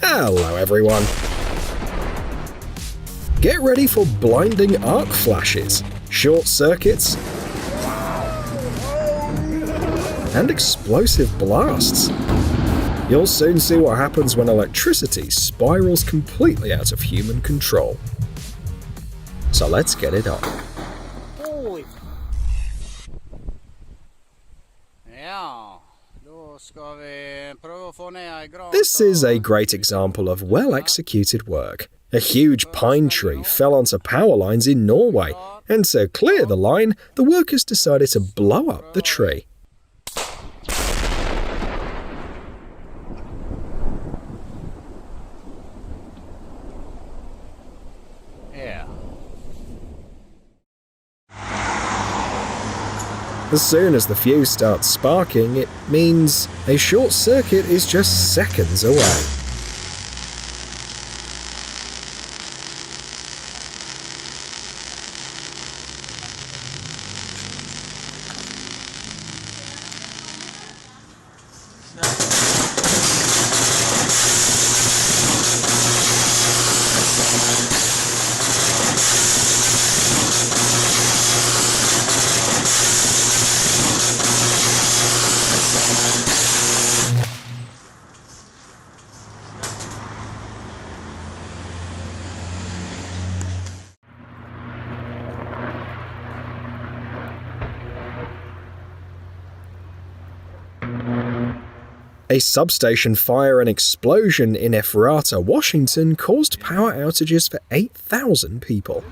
Hello everyone! Get ready for blinding arc flashes, short circuits, and explosive blasts. You'll soon see what happens when electricity spirals completely out of human control. So let's get it on. This is a great example of well-executed work. A huge pine tree fell onto power lines in Norway, and to clear the line, the workers decided to blow up the tree. As soon as the fuse starts sparking, it means a short circuit is just seconds away. A substation fire and explosion in Ephrata, Washington caused power outages for 8,000 people.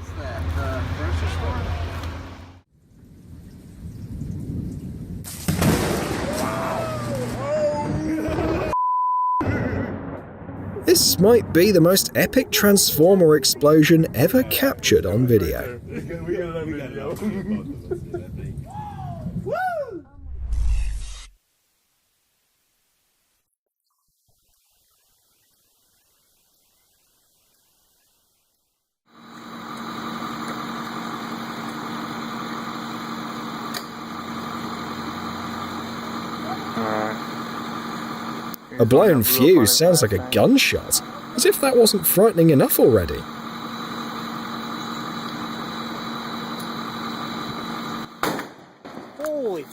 This might be the most epic transformer explosion ever captured on video. A blown fuse sounds like a gunshot, as if that wasn't frightening enough already. Holy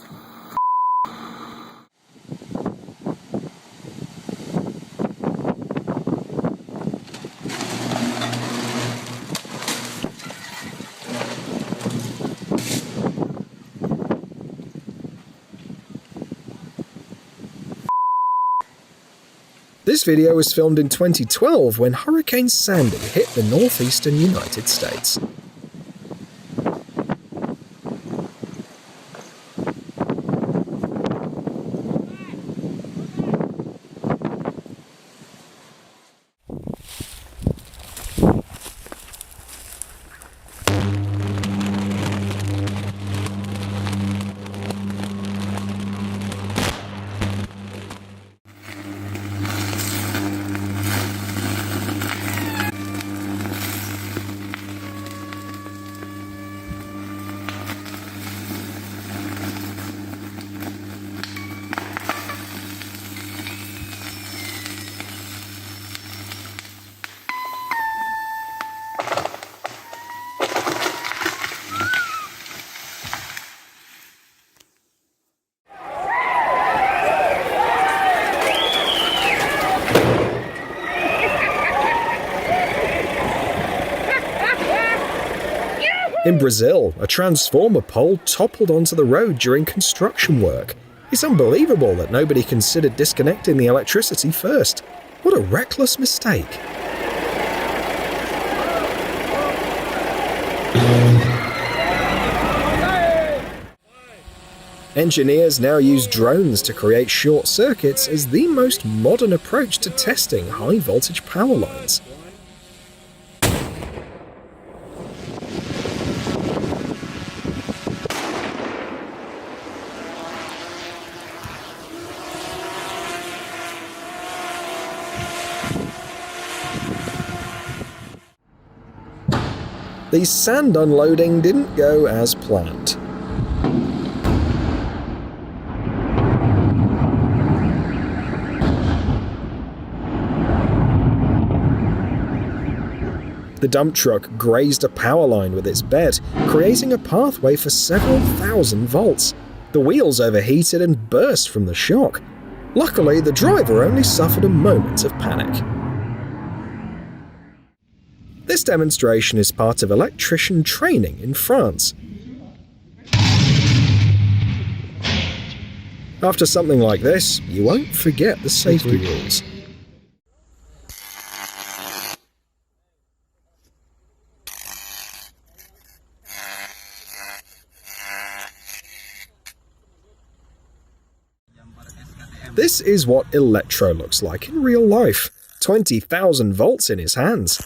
This video was filmed in 2012 when Hurricane Sandy hit the northeastern United States. In Brazil, a transformer pole toppled onto the road during construction work. It's unbelievable that nobody considered disconnecting the electricity first. What a reckless mistake. Engineers now use drones to create short circuits as the most modern approach to testing high-voltage power lines. The sand unloading didn't go as planned. The dump truck grazed a power line with its bed, creating a pathway for several thousand volts. The wheels overheated and burst from the shock. Luckily, the driver only suffered a moment of panic. This demonstration is part of electrician training in France. After something like this, you won't forget the safety rules. This is what Electro looks like in real life. 20,000 volts in his hands.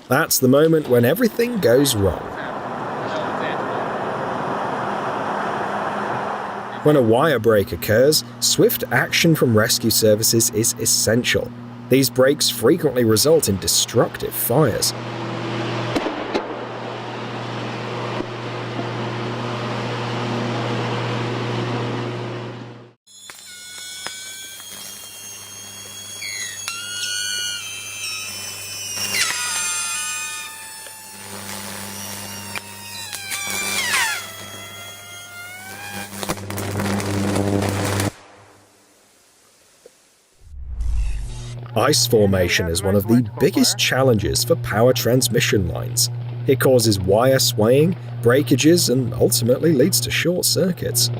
That's the moment when everything goes wrong. When a wire break occurs, swift action from rescue services is essential. These breaks frequently result in destructive fires. Ice formation is one of the biggest challenges for power transmission lines. It causes wire swaying, breakages, and ultimately leads to short circuits.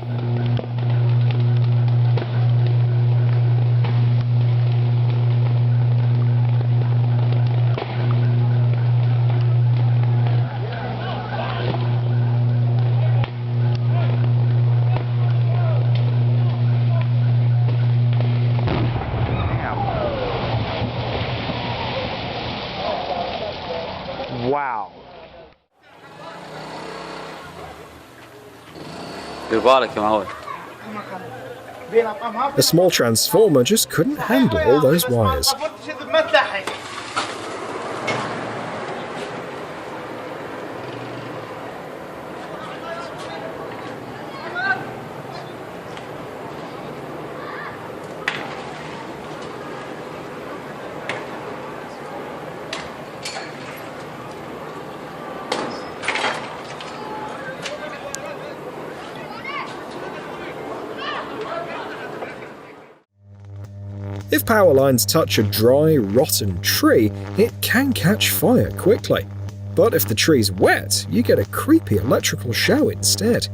Wow. A small transformer just couldn't handle all those wires. If power lines touch a dry, rotten tree, it can catch fire quickly. But if the tree's wet, you get a creepy electrical show instead.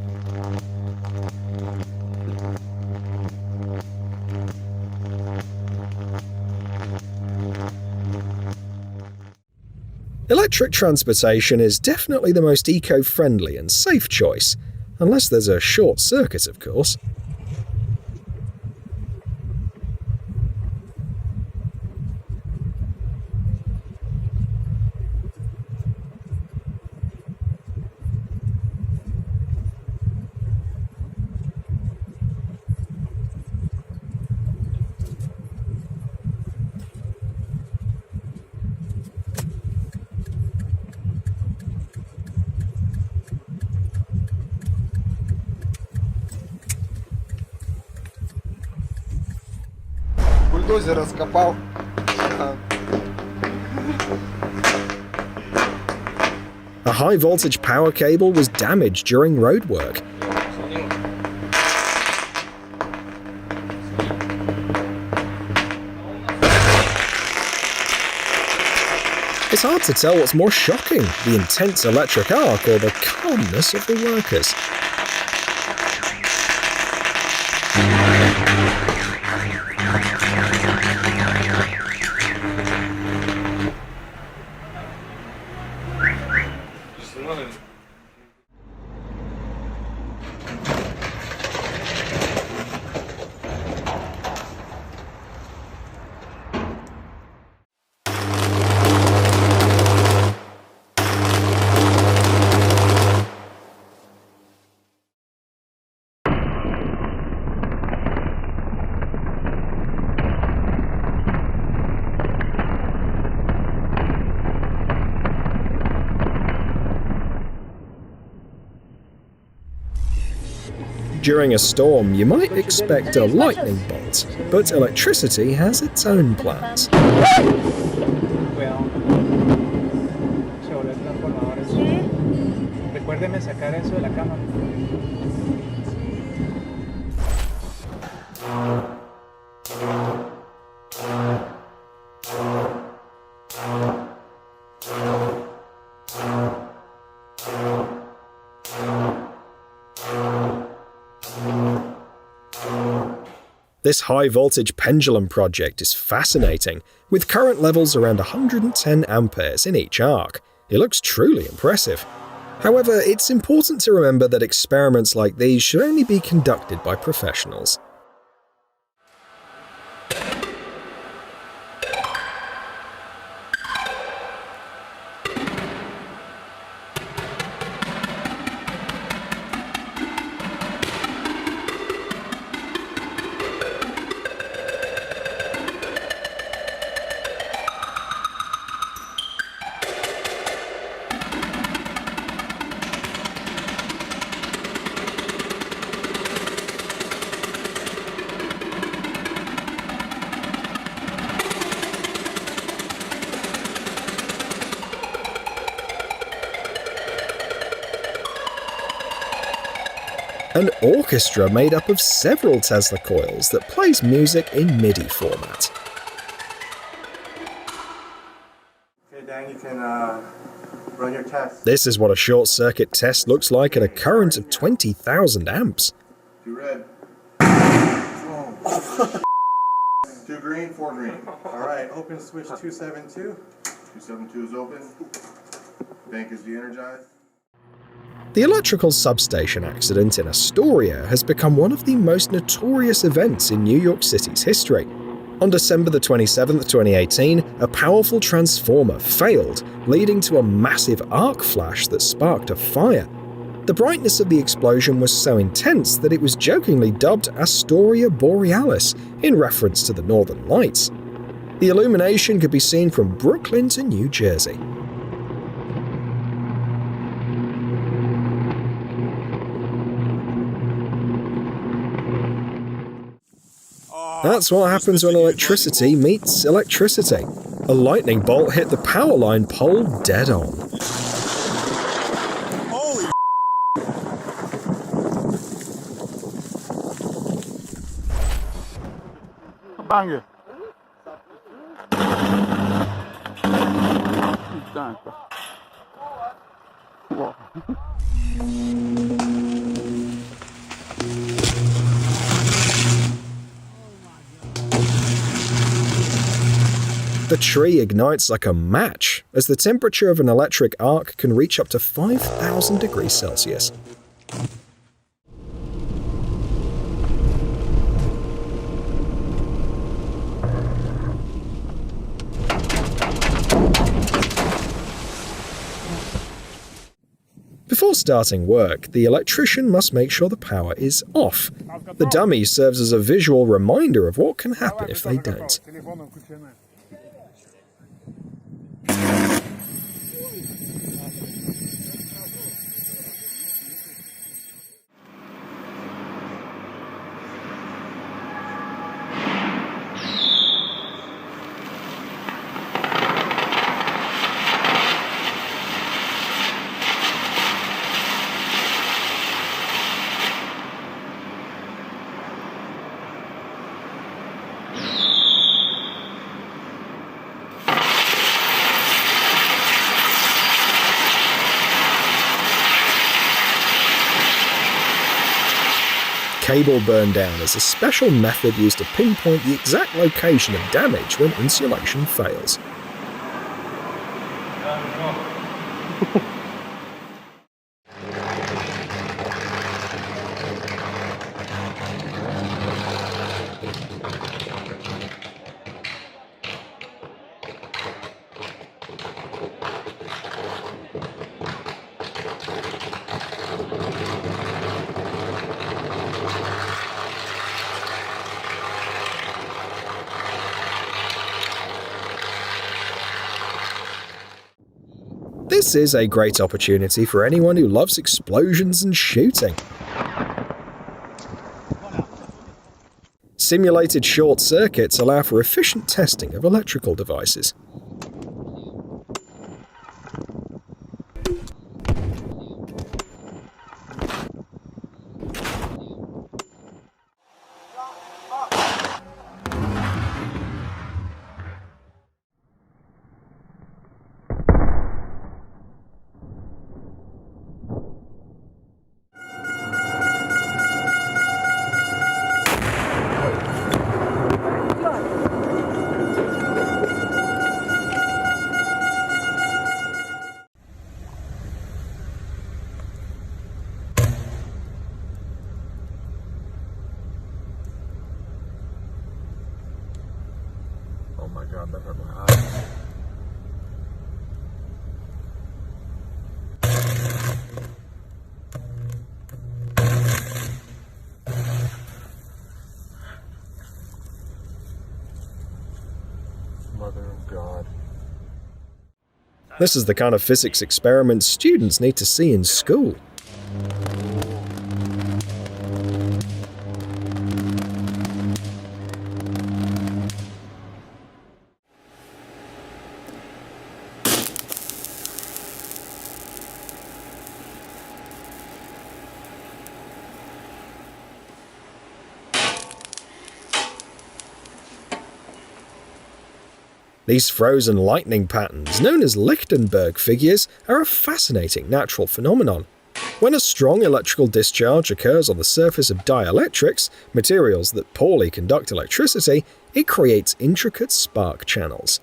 Electric transportation is definitely the most eco-friendly and safe choice, unless there's a short circuit, of course. Бульдозер раскопал. A high-voltage power cable was damaged during roadwork. It's hard to tell what's more shocking, the intense electric arc or the calmness of the workers. During a storm, you might expect a lightning bolt, but electricity has its own plans. Recuérdeme sacar eso de la cámara. This high-voltage pendulum project is fascinating, with current levels around 110 amperes in each arc. It looks truly impressive. However, it's important to remember that experiments like these should only be conducted by professionals. An orchestra made up of several Tesla coils that plays music in MIDI format. Okay, Dan, you can run your test. This is what a short-circuit test looks like at a current of 20,000 amps. 2 red. Oh. 2 green, 4 green. All right, open switch 272. 272 is open. Bank is de-energized. The electrical substation accident in Astoria has become one of the most notorious events in New York City's history. On December the 27th, 2018, a powerful transformer failed, leading to a massive arc flash that sparked a fire. The brightness of the explosion was so intense that it was jokingly dubbed Astoria Borealis, in reference to the Northern Lights. The illumination could be seen from Brooklyn to New Jersey. That's what happens when electricity meets electricity. A lightning bolt hit the power line pole dead on. Holy Bang! Wow. The tree ignites like a match, as the temperature of an electric arc can reach up to 5,000 degrees Celsius. Before starting work, the electrician must make sure the power is off. The dummy serves as a visual reminder of what can happen if they don't. Cable burn down is a special method used to pinpoint the exact location of damage when insulation fails. This is a great opportunity for anyone who loves explosions and shooting. Simulated short circuits allow for efficient testing of electrical devices. Oh my god, that hurt my eye. Mother of God. This is the kind of physics experiments students need to see in school. These frozen lightning patterns, known as Lichtenberg figures, are a fascinating natural phenomenon. When a strong electrical discharge occurs on the surface of dielectrics, materials that poorly conduct electricity, it creates intricate spark channels.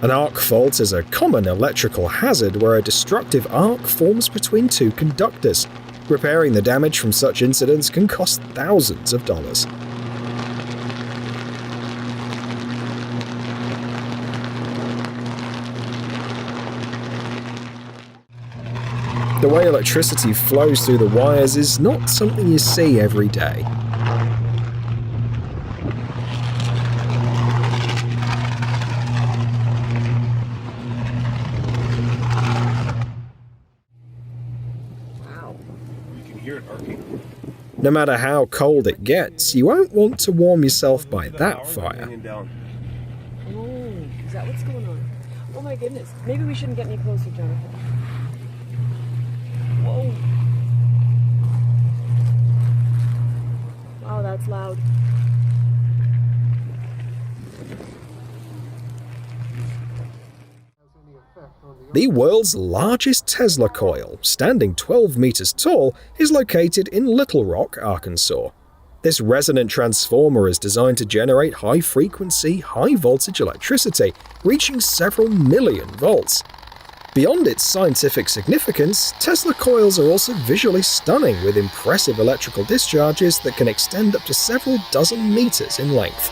An arc fault is a common electrical hazard where a destructive arc forms between two conductors. Repairing the damage from such incidents can cost thousands of dollars. The way electricity flows through the wires is not something you see every day. No matter how cold it gets, you won't want to warm yourself by that fire. Oh, is that what's going on? Oh my goodness. Maybe we shouldn't get any closer, Jonathan. Whoa. Wow, that's loud. The world's largest Tesla coil, standing 12 meters tall, is located in Little Rock, Arkansas. This resonant transformer is designed to generate high-frequency, high-voltage electricity, reaching several million volts. Beyond its scientific significance, Tesla coils are also visually stunning with impressive electrical discharges that can extend up to several dozen meters in length.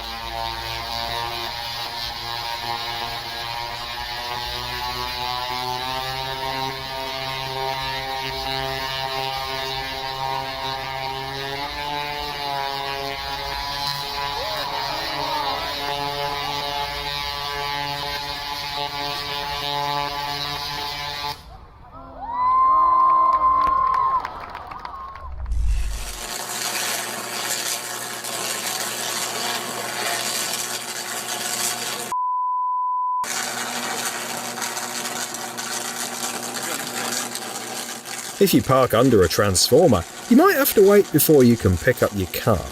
If you park under a transformer, you might have to wait before you can pick up your car.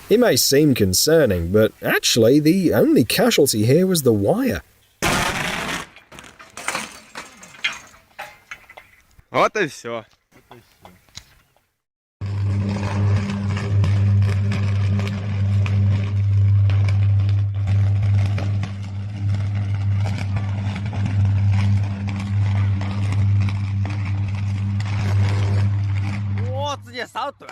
It may seem concerning, but actually the only casualty here was the wire. Вот и все. The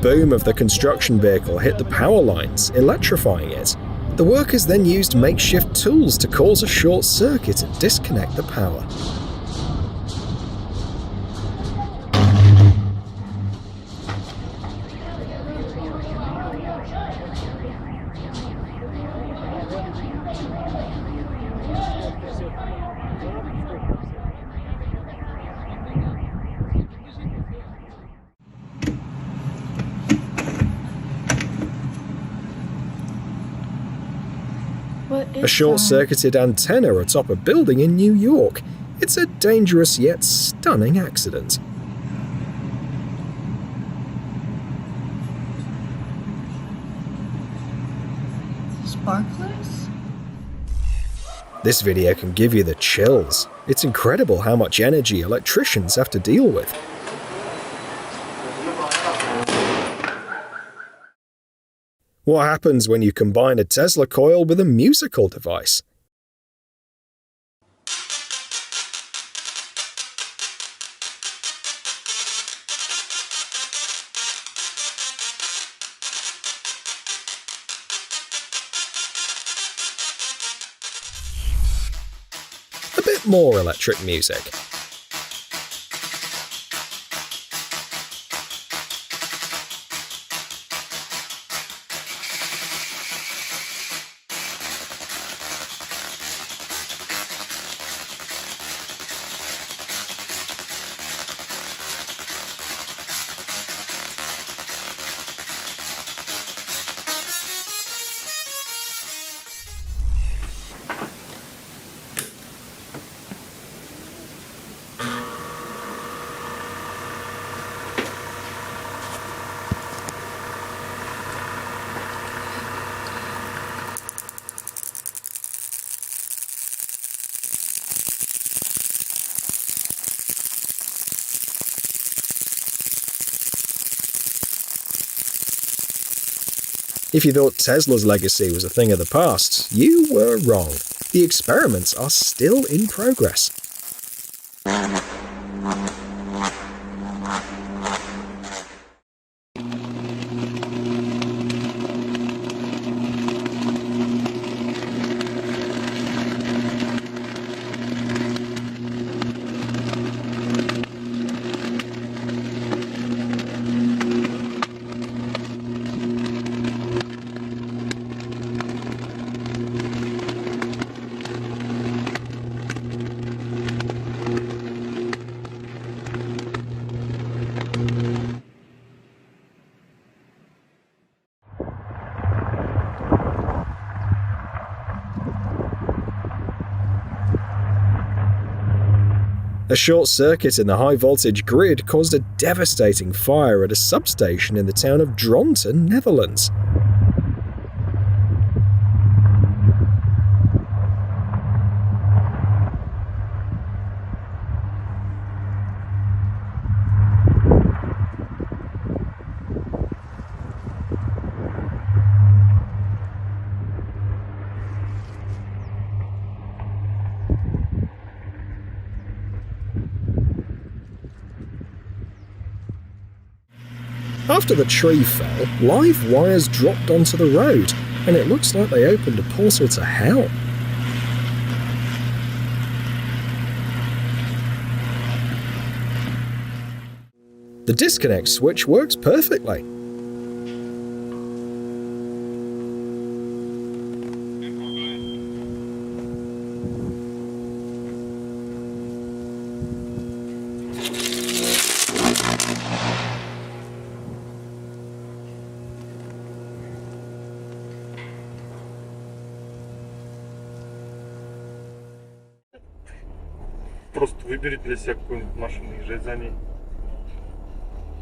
boom of the construction vehicle hit the power lines, electrifying it. The workers then used makeshift tools to cause a short circuit and disconnect the power. A short-circuited antenna atop a building in New York. It's a dangerous yet stunning accident. Sparklers? This video can give you the chills. It's incredible how much energy electricians have to deal with. What happens when you combine a Tesla coil with a musical device? A bit more electric music. If you thought Tesla's legacy was a thing of the past, you were wrong. The experiments are still in progress. A short circuit in the high-voltage grid caused a devastating fire at a substation in the town of Dronten, Netherlands. After the tree fell, live wires dropped onto the road, and it looks like they opened a portal to hell. The disconnect switch works perfectly. Просто выбери для себя какую-нибудь машину, езжай за ней.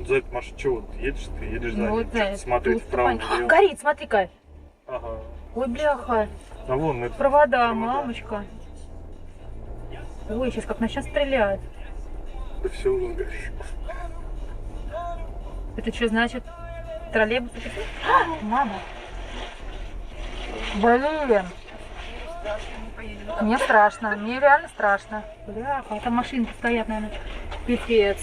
За эту машину что, вот едешь ты, едешь за ней, Вот да, смотреть тут вправо, понятно. влево. Горит, смотри-ка. Ага. Ой, бляха. А вон это. Провода, мамочка. Ой, сейчас как начнет стрелять. Да все уже горит. Это что значит? Троллейбус. Мама. Блин. Мне страшно. Мне реально страшно. Бля, там машинки стоят, наверное. Пипец.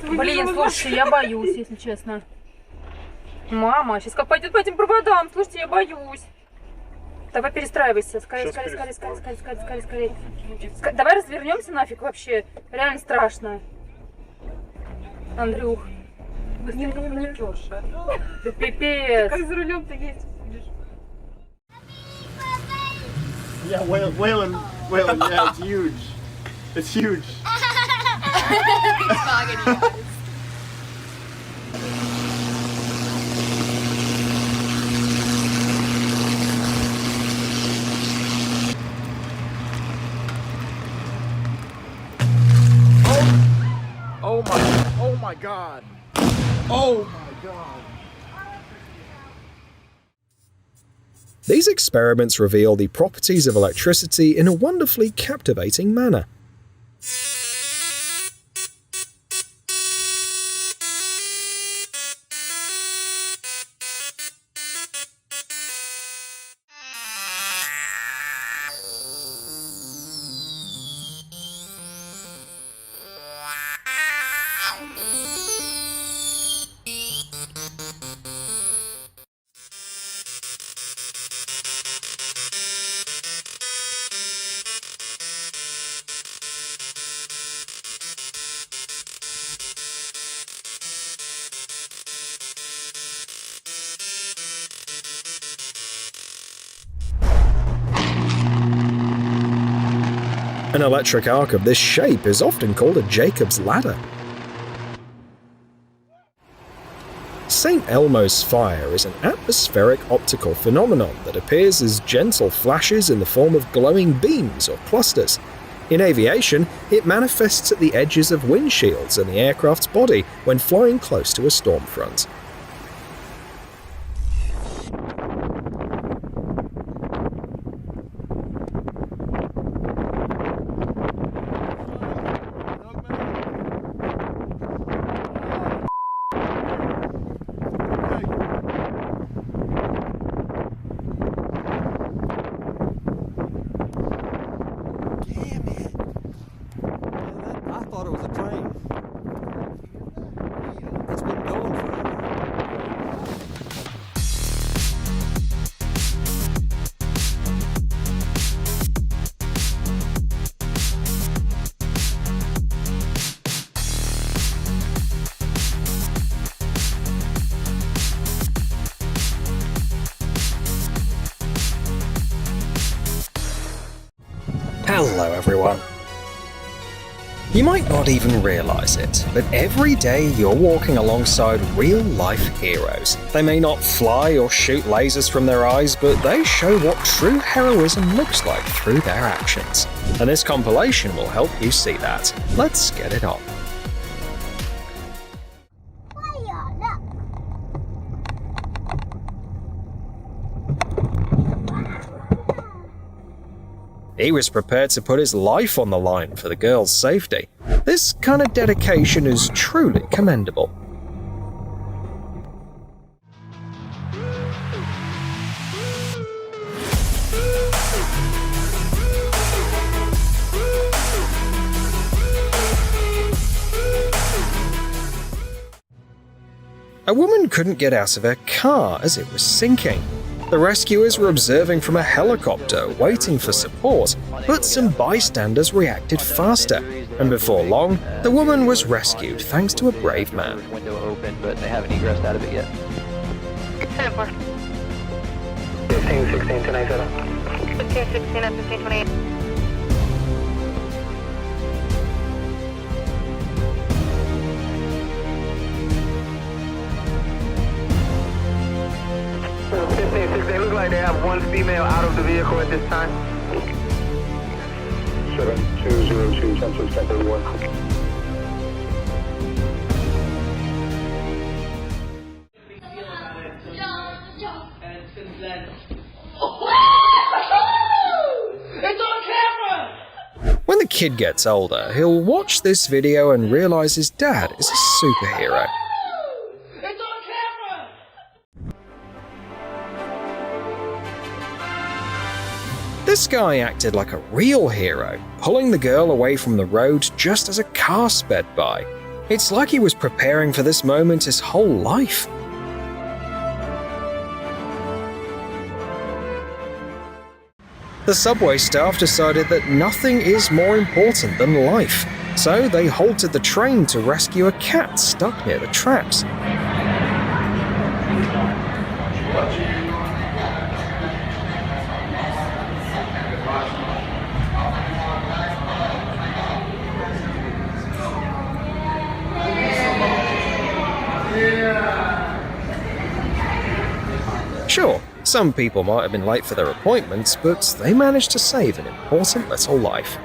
Блин, слушайте, я боюсь, если честно. Мама, сейчас как пойдет по этим проводам. Слушайте, я боюсь. Давай перестраивайся. Скорее. Давай развернемся нафиг вообще. Реально страшно. Андрюх. Не вникешь, а? Да пипец. Как за рулем-то ездишь? Yeah, Waylon, yeah, it's huge. It's huge. Oh my god. Oh my god. These experiments reveal the properties of electricity in a wonderfully captivating manner. An electric arc of this shape is often called a Jacob's ladder. St. Elmo's fire is an atmospheric optical phenomenon that appears as gentle flashes in the form of glowing beams or clusters. In aviation, it manifests at the edges of windshields and the aircraft's body when flying close to a storm front. I thought it was a train. It's been going forever. Hello everyone. You might not even realize it, but every day you're walking alongside real-life heroes. They may not fly or shoot lasers from their eyes, but they show what true heroism looks like through their actions. And this compilation will help you see that. Let's get it on. He was prepared to put his life on the line for the girl's safety. This kind of dedication is truly commendable. A woman couldn't get out of her car as it was sinking. The rescuers were observing from a helicopter, waiting for support, but some bystanders reacted faster, and before long, the woman was rescued thanks to a brave man. Window open, but they haven't egressed out of it yet. 16, 297. 16 at 1528. They look like they have one female out of the vehicle at this time. 7202, 1031. When the kid gets older, he'll watch this video and realize his dad is a superhero. This guy acted like a real hero, pulling the girl away from the road just as a car sped by. It's like he was preparing for this moment his whole life. The subway staff decided that nothing is more important than life, so they halted the train to rescue a cat stuck near the tracks. Sure, some people might have been late for their appointments, but they managed to save an important little life.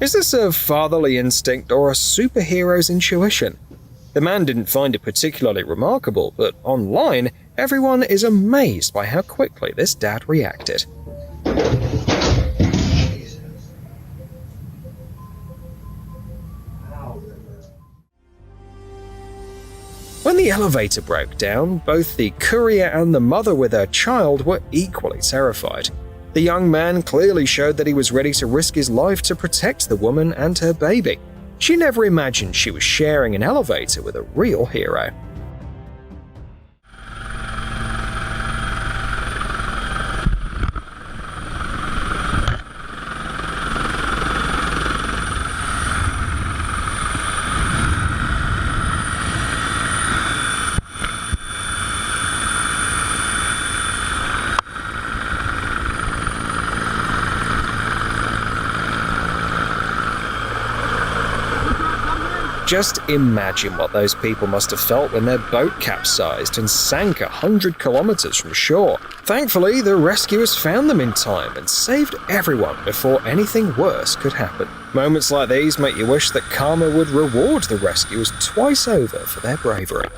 Is this a fatherly instinct or a superhero's intuition? The man didn't find it particularly remarkable, but online, everyone is amazed by how quickly this dad reacted. When the elevator broke down, both the courier and the mother with her child were equally terrified. The young man clearly showed that he was ready to risk his life to protect the woman and her baby. She never imagined she was sharing an elevator with a real hero. Just imagine what those people must have felt when their boat capsized and sank 100 kilometers from shore. Thankfully, the rescuers found them in time and saved everyone before anything worse could happen. Moments like these make you wish that karma would reward the rescuers twice over for their bravery.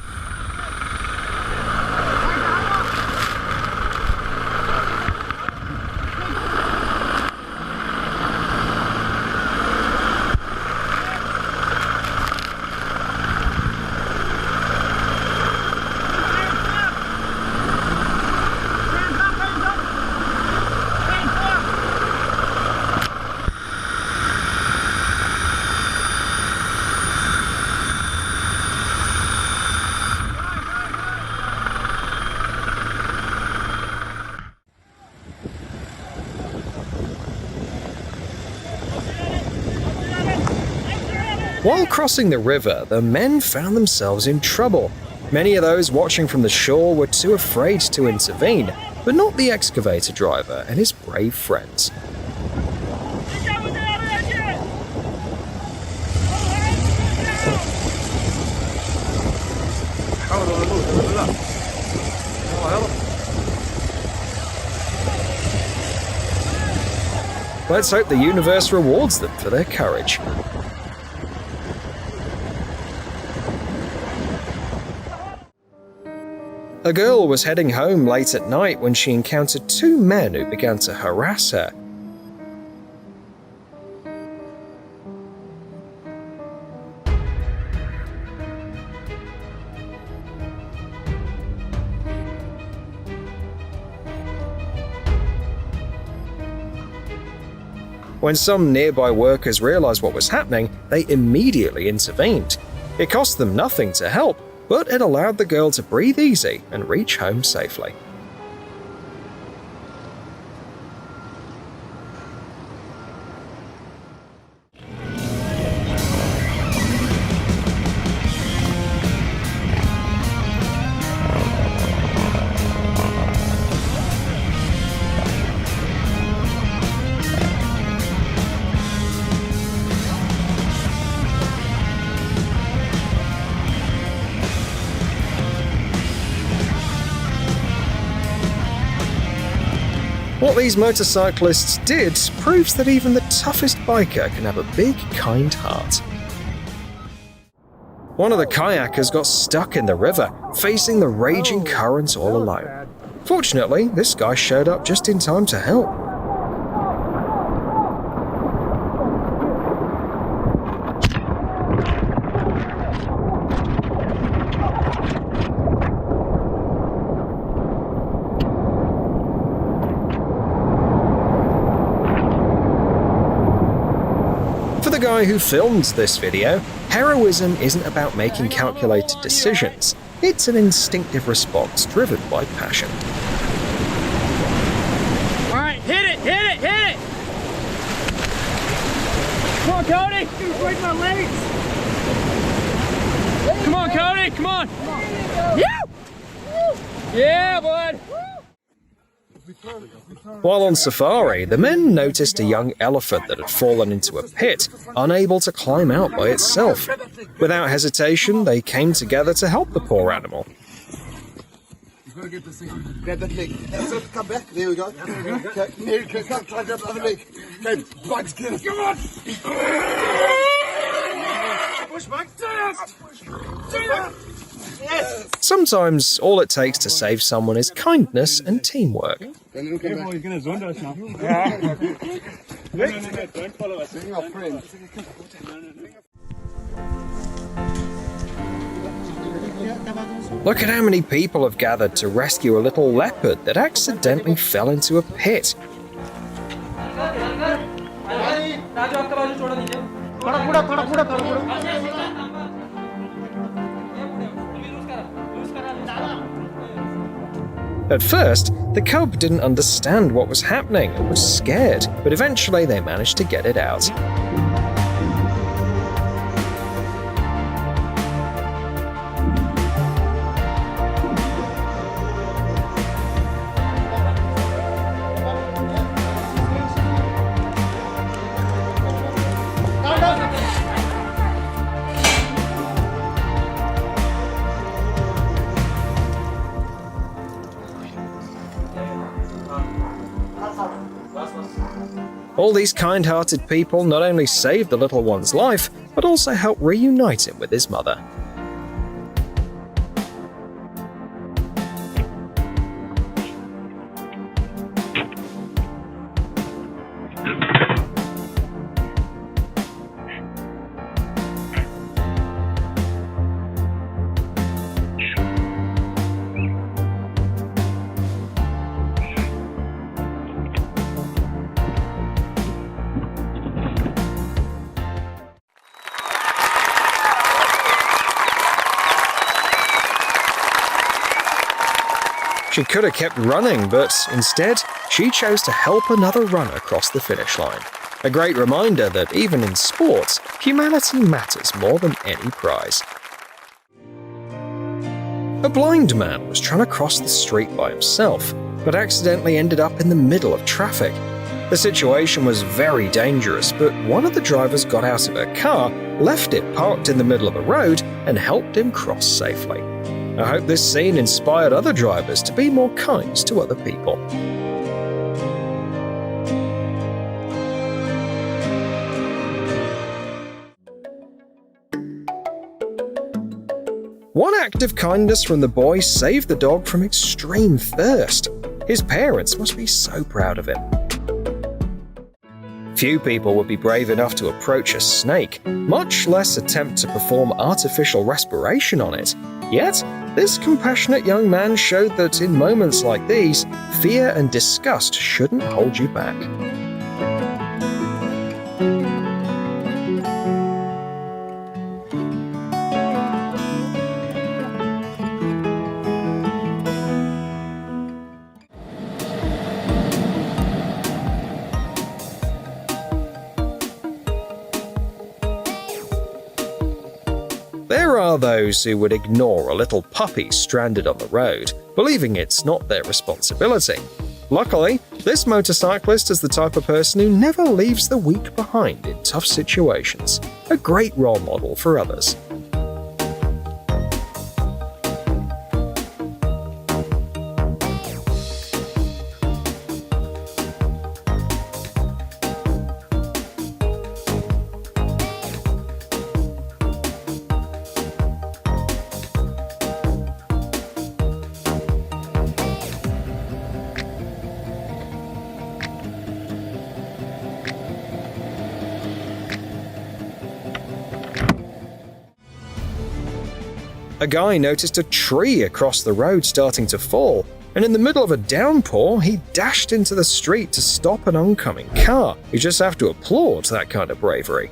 While crossing the river, the men found themselves in trouble. Many of those watching from the shore were too afraid to intervene, but not the excavator driver and his brave friends. Let's hope the universe rewards them for their courage. A girl was heading home late at night when she encountered two men who began to harass her. When some nearby workers realized what was happening, they immediately intervened. It cost them nothing to help, but it allowed the girl to breathe easy and reach home safely. What these motorcyclists did proves that even the toughest biker can have a big, kind heart. One of the kayakers got stuck in the river, facing the raging currents all alone. Fortunately, this guy showed up just in time to help. For the guy who filmed this video, heroism isn't about making calculated decisions. It's an instinctive response driven by passion. All right, hit it, hit it, hit it! Come on, Cody! Dude, break my legs! Come on, Cody, come on! Yeah, bud! While on safari, the men noticed a young elephant that had fallen into a pit, unable to climb out by itself. Without hesitation, they came together to help the poor animal. Grab that leg. That's it. Come back. There we go. Okay. Here, come. Try to grab the other leg. Okay. Bugs, get it. Come on. Push back. Yes. Sometimes all it takes to save someone is kindness and teamwork. Careful, he's gonna zone us now. Don't follow us. Bring your friend. Look at how many people have gathered to rescue a little leopard that accidentally fell into a pit. At first, the cub didn't understand what was happening and was scared, but eventually they managed to get it out. All these kind-hearted people not only saved the little one's life, but also helped reunite him with his mother. She could have kept running, but instead, she chose to help another runner cross the finish line. A great reminder that even in sports, humanity matters more than any prize. A blind man was trying to cross the street by himself, but accidentally ended up in the middle of traffic. The situation was very dangerous, but one of the drivers got out of her car, left it parked in the middle of the road, and helped him cross safely. I hope this scene inspired other drivers to be more kind to other people. One act of kindness from the boy saved the dog from extreme thirst. His parents must be so proud of him. Few people would be brave enough to approach a snake, much less attempt to perform artificial respiration on it. Yet, this compassionate young man showed that in moments like these, fear and disgust shouldn't hold you back. There are those who would ignore a little puppy stranded on the road, believing it's not their responsibility. Luckily, this motorcyclist is the type of person who never leaves the weak behind in tough situations, a great role model for others. A guy noticed a tree across the road starting to fall, and in the middle of a downpour, he dashed into the street to stop an oncoming car. You just have to applaud that kind of bravery.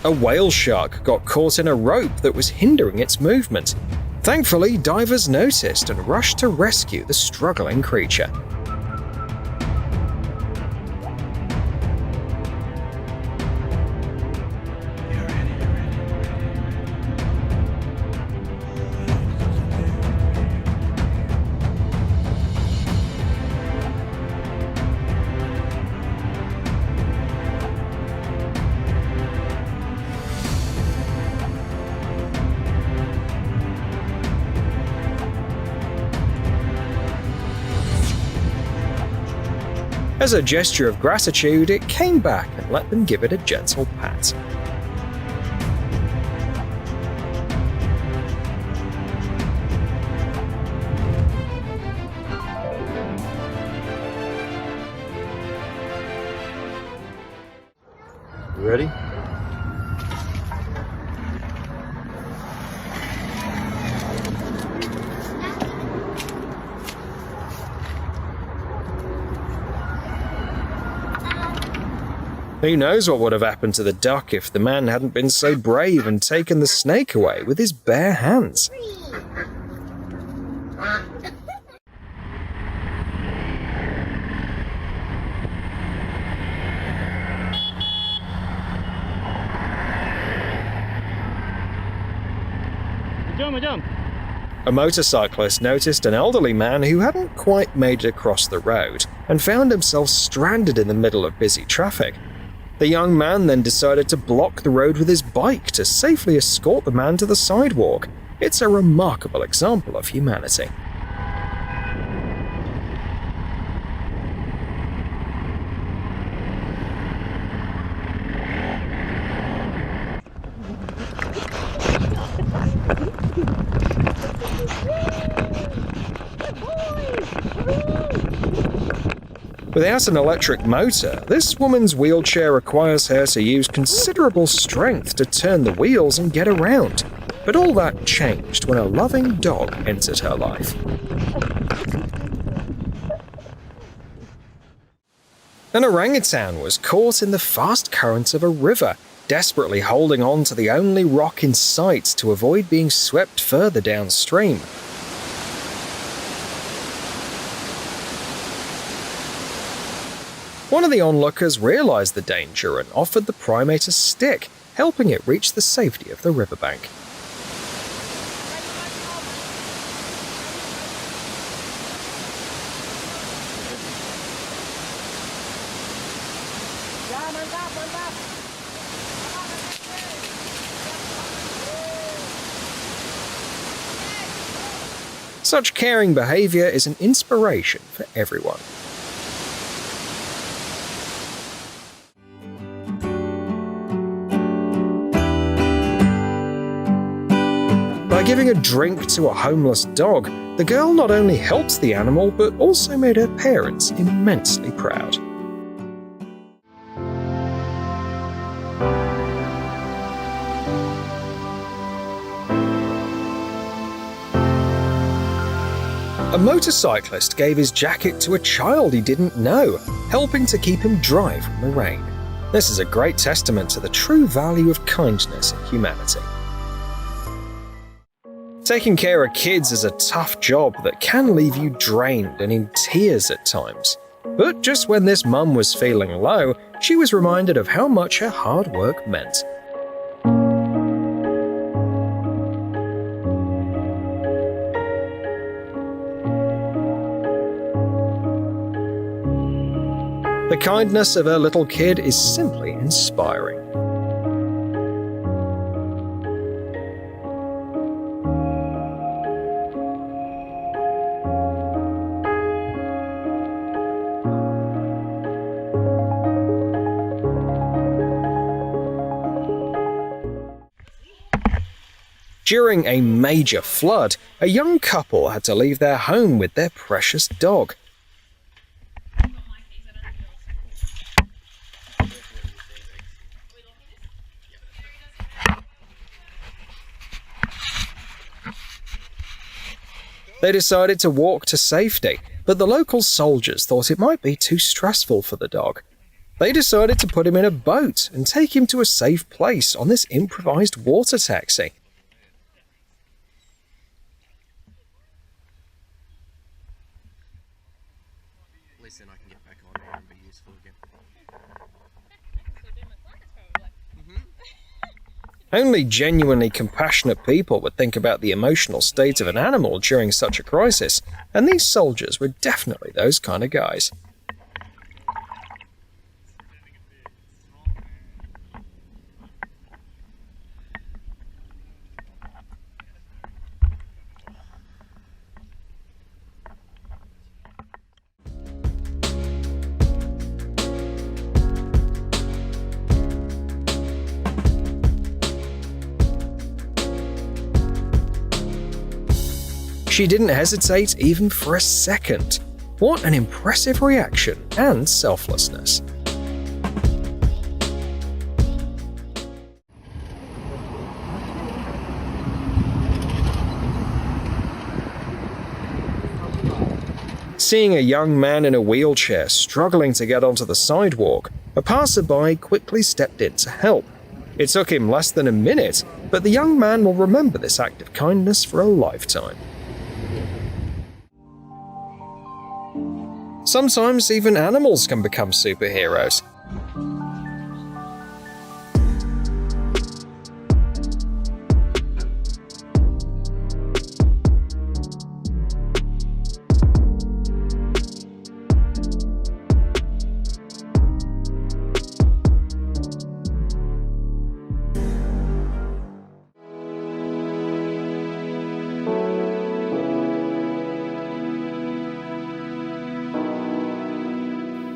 A whale shark got caught in a rope that was hindering its movement. Thankfully, divers noticed and rushed to rescue the struggling creature. As a gesture of gratitude, it came back and let them give it a gentle pat. You ready? Who knows what would have happened to the duck if the man hadn't been so brave and taken the snake away with his bare hands. Jump. A motorcyclist noticed an elderly man who hadn't quite made it across the road and found himself stranded in the middle of busy traffic. The young man then decided to block the road with his bike to safely escort the man to the sidewalk. It's a remarkable example of humanity. Without an electric motor, this woman's wheelchair requires her to use considerable strength to turn the wheels and get around. But all that changed when a loving dog entered her life. An orangutan was caught in the fast current of a river, desperately holding on to the only rock in sight to avoid being swept further downstream. One of the onlookers realized the danger and offered the primate a stick, helping it reach the safety of the riverbank. Such caring behavior is an inspiration for everyone. By giving a drink to a homeless dog, the girl not only helped the animal but also made her parents immensely proud. A motorcyclist gave his jacket to a child he didn't know, helping to keep him dry from the rain. This is a great testament to the true value of kindness in humanity. Taking care of kids is a tough job that can leave you drained and in tears at times. But just when this mum was feeling low, she was reminded of how much her hard work meant. The kindness of her little kid is simply inspiring. During a major flood, a young couple had to leave their home with their precious dog. They decided to walk to safety, but the local soldiers thought it might be too stressful for the dog. They decided to put him in a boat and take him to a safe place on this improvised water taxi. Listen, I can get back on there and be useful again. Only genuinely compassionate people would think about the emotional state of an animal during such a crisis, and these soldiers were definitely those kind of guys. She didn't hesitate even for a second. What an impressive reaction and selflessness. Seeing a young man in a wheelchair struggling to get onto the sidewalk, a passerby quickly stepped in to help. It took him less than a minute, but the young man will remember this act of kindness for a lifetime. Sometimes even animals can become superheroes.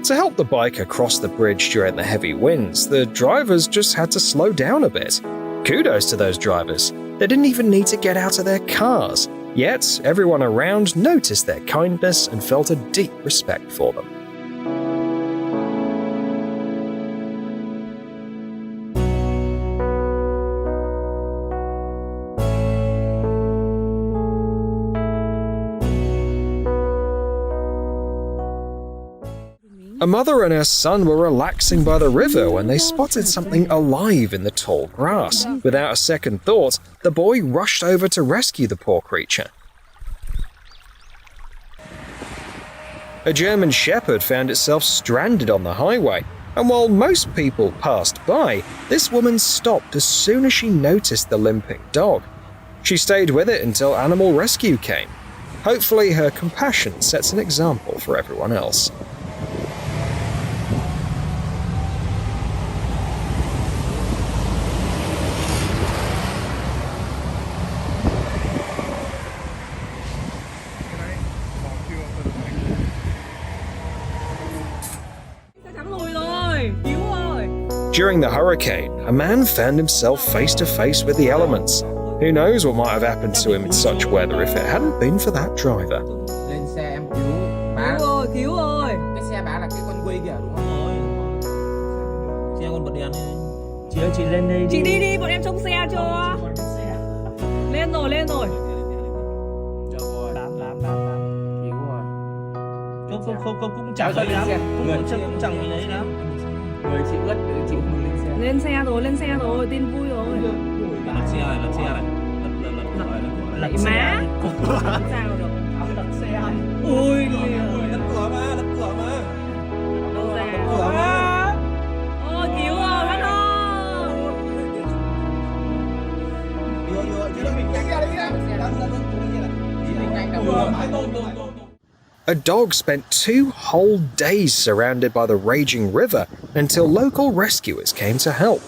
To help the biker cross the bridge during the heavy winds, the drivers just had to slow down a bit. Kudos to those drivers. They didn't even need to get out of their cars. Yet, everyone around noticed their kindness and felt a deep respect for them. A mother and her son were relaxing by the river when they spotted something alive in the tall grass. Without a second thought, the boy rushed over to rescue the poor creature. A German shepherd found itself stranded on the highway, and while most people passed by, this woman stopped as soon as she noticed the limping dog. She stayed with it until animal rescue came. Hopefully, her compassion sets an example for everyone else. During the hurricane, a man found himself face to face with the elements. Who knows what might have happened to him in such weather if it hadn't been for that driver. Lên xe em cứu bà. Cứu ơi. Cái xe bà là cái con quay kìa đúng không? Xe con bật đèn đi. Chị ơi, chị lên đây đi. Chị đi đi, bọn em trông xe cho. Lên rồi, lên rồi. Làm. Cứu rồi. Không cũng chẳng gì lắm. Cũng chẳng lấy lắm. Người chị ướt, chị không lên xe. Lên xe rồi, tin vui rồi. Lật xe này. Lật má. Sao được? Lật xe. Ui, lật cửa mà. Đâu ra? Lật cửa mà. Ôi, cứu rồi, bác ơi. Vô, chứ mình tránh ra đi ra. A dog spent 2 whole days surrounded by the raging river until local rescuers came to help.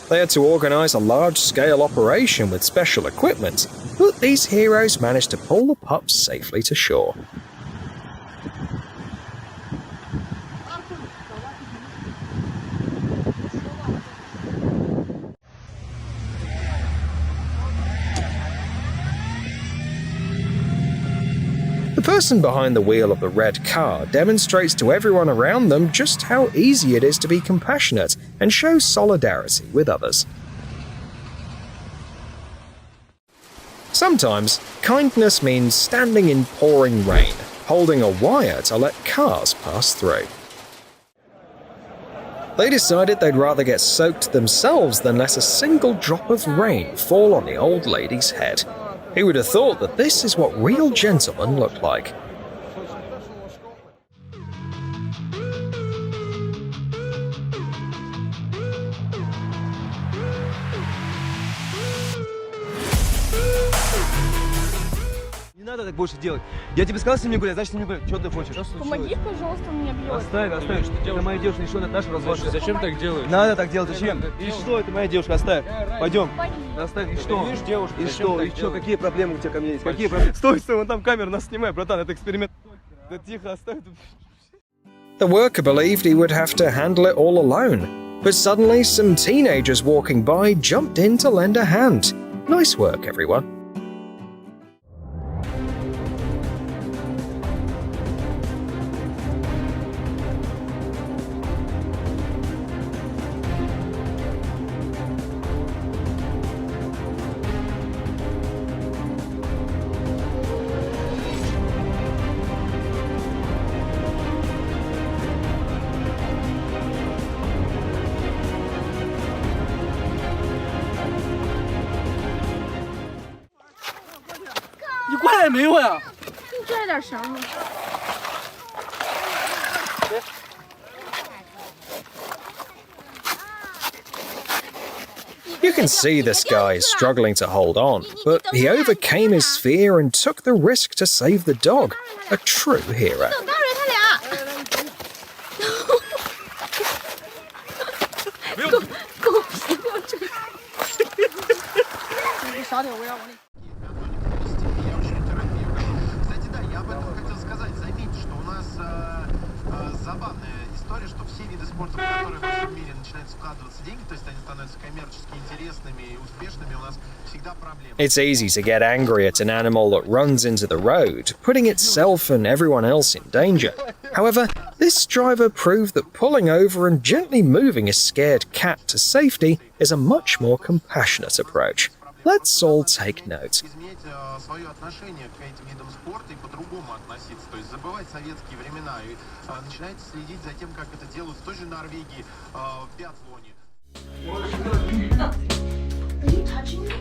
They had to organize a large-scale operation with special equipment, but these heroes managed to pull the pups safely to shore. The person behind the wheel of the red car demonstrates to everyone around them just how easy it is to be compassionate and show solidarity with others. Sometimes, kindness means standing in pouring rain, holding a wire to let cars pass through. They decided they'd rather get soaked themselves than let a single drop of rain fall on the old lady's head. Who would have thought that this is what real gentlemen look like? Не надо так больше делать. Я тебе сказал с ним не гулять, значит с ним не гулять. Что ты хочешь? Помоги, пожалуйста, он меня бьет. Оставь. Это моя девушка, еще наша разводка. Зачем так делаешь? Надо так делать, зачем? И что, это моя девушка, оставь. Пойдем. Оставь, и что? Видишь, девушка, И зачем что, так и что, делать? какие проблемы у тебя ко мне есть? Какие проблемы? Стой, вон там камера нас снимает, братан, это эксперимент. Да тихо, оставь тут. The worker believed he would have to handle it all alone, but suddenly some teenagers walking by jumped in to lend a hand. Nice work, everyone. You can see this guy is struggling to hold on, but he overcame his fear and took the risk to save the dog. A true hero. Кстати, да, я об этом хотел сказать. Заметьте, что у нас забавная история, что все виды спорта, в которые во всем мире начинают вкладываться деньги, то есть они становятся коммерчески интересными и успешными, у нас всегда проблемы. It's easy to get angry at an animal that runs into the road, putting itself and everyone else in danger. However, this driver proved that pulling over and gently moving a scared cat to safety is a much more compassionate approach. Let's all take note. Изменять свое отношение к этим видам спорта и по-другому относиться, то есть забывать советские времена и начинать следить за тем, как это делают в той же Норвегии, в биатлоне. Are you touching me?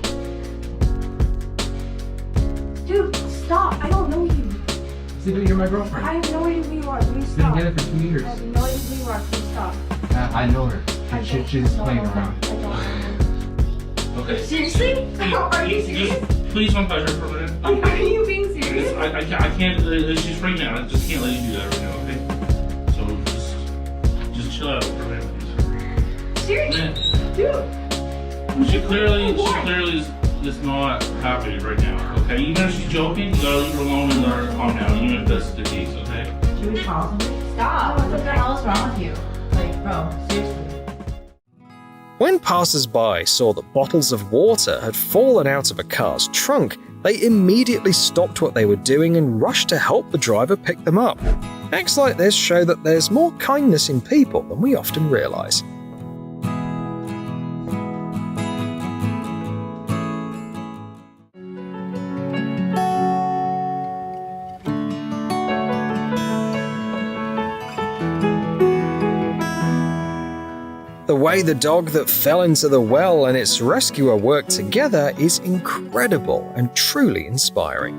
Dude, stop. I don't know you. See, you're my girlfriend. I have no idea who you are. Please stop. Been together for 2 years. I have no idea who you are. Please stop. I know her. She's playing around. I don't know her. Okay. Seriously? Are you serious? Please don't touch her for a minute. Are you being serious? I can't. She's pregnant. I just can't let you do that right now. Okay. So just chill out for a minute, please. Seriously? Dude. She clearly is not happy right now. Okay. Even if she's joking, you gotta leave her alone and let her calm down. Even if that's the case. Okay. Should we pause him? Stop. What the hell is wrong with you? Like, bro, seriously. When passers-by saw that bottles of water had fallen out of a car's trunk, they immediately stopped what they were doing and rushed to help the driver pick them up. Acts like this show that there's more kindness in people than we often realize. The way the dog that fell into the well and its rescuer worked together is incredible and truly inspiring.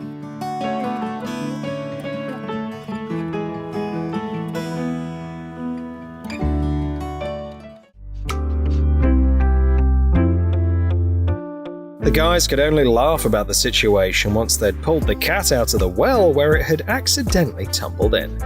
The guys could only laugh about the situation once they'd pulled the cat out of the well where it had accidentally tumbled in.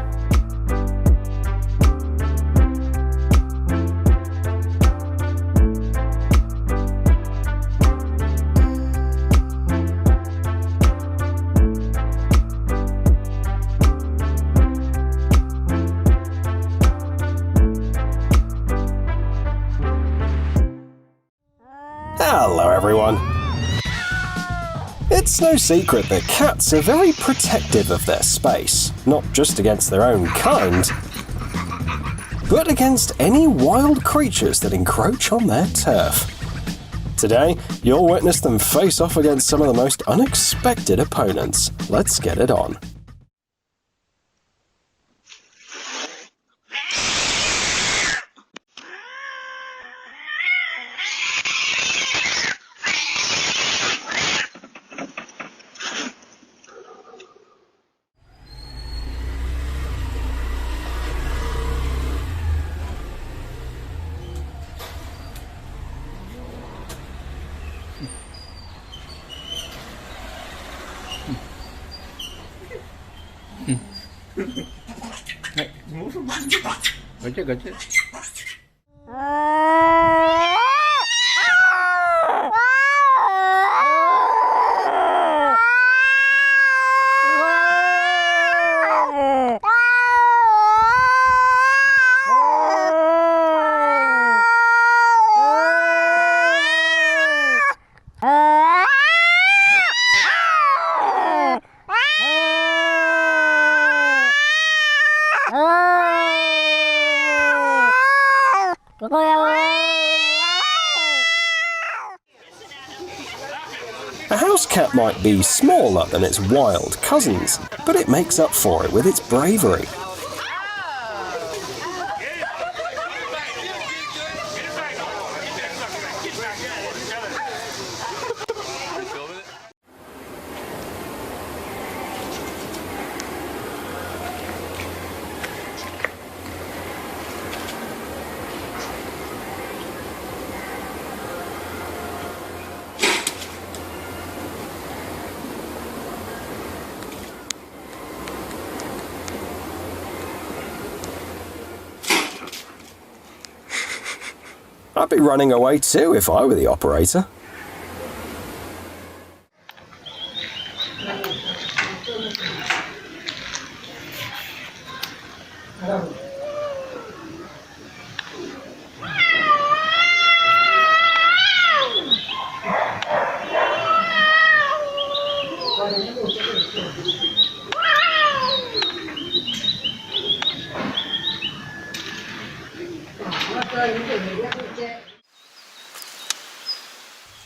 Hello everyone. It's no secret that cats are very protective of their space, not just against their own kind, but against any wild creatures that encroach on their turf. Today, you'll witness them face off against some of the most unexpected opponents. Let's get it on. Gotcha. A house cat might be smaller than its wild cousins, but it makes up for it with its bravery. I'd be running away too if I were the operator.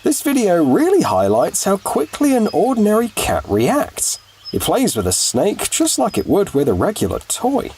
This video really highlights how quickly an ordinary cat reacts. It plays with a snake just like it would with a regular toy.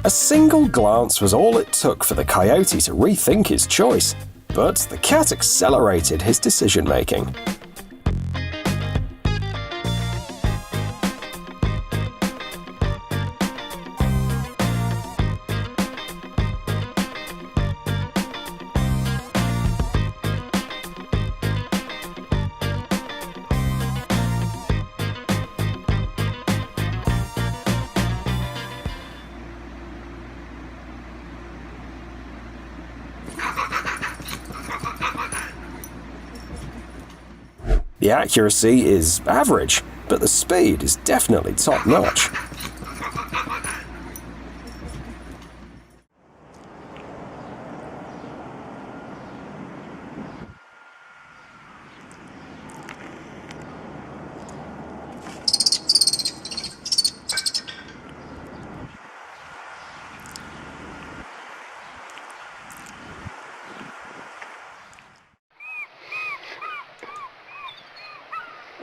A single glance was all it took for the coyote to rethink his choice, but the cat accelerated his decision-making. The accuracy is average, but the speed is definitely top-notch.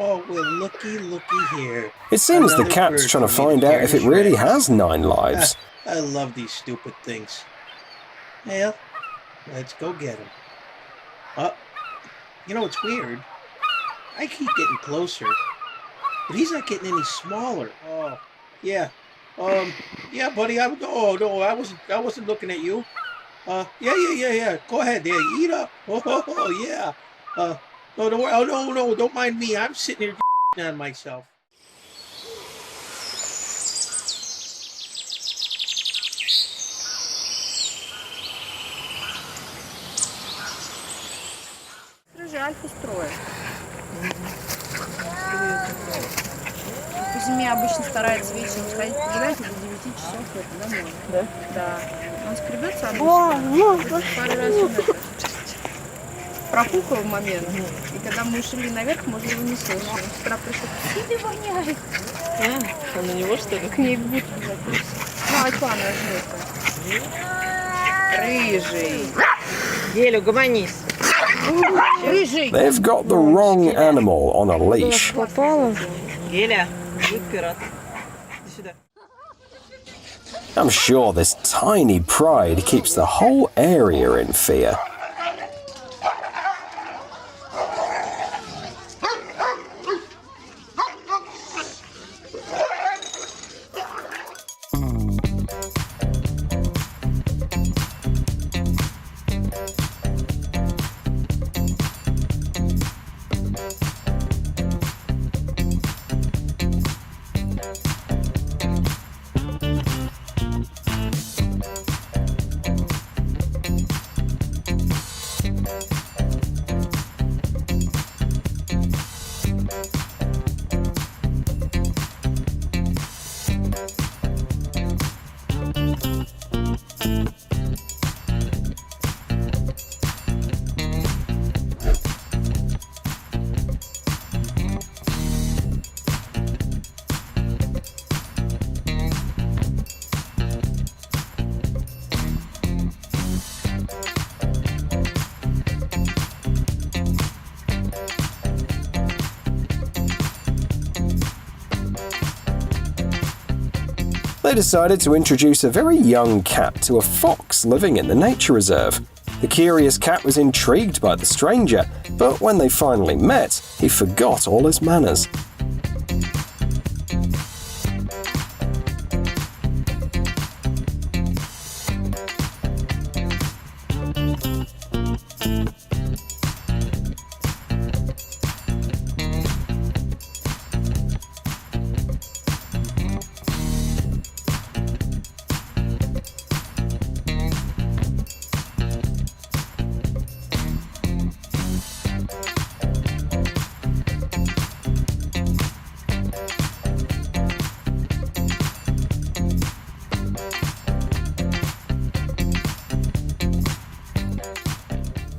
Oh, well, looky here. It seems the cat's trying to find out if it really has 9 lives. I love these stupid things. Well, let's go get him. You know, it's weird. I keep getting closer, but he's not getting any smaller. Oh, yeah. Yeah, buddy. No, I wasn't looking at you. Yeah. Go ahead, there. Eat up. Oh, yeah. No, don't worry. Oh, no, don't mind me. I'm sitting here on myself. Рыжий Альфу строит. По зиме обычно старается вечером сходить погулять, и до 9 часов это домой. Да? Да. Он скребется обычно. Пару раз он это пропукал момент. И когда мы шли наверх, можно его не слышать. Он с утра пришел, тебе воняет. Он на него, что ли? К ней в будку запился. Ну, Альфа нажмется. Рыжий. Гелю, гомонись. They've got the wrong animal on a leash. Геля, будь пират. Иди сюда. I'm sure this tiny pride keeps the whole area in fear. They decided to introduce a very young cat to a fox living in the nature reserve. The curious cat was intrigued by the stranger, but when they finally met, he forgot all his manners.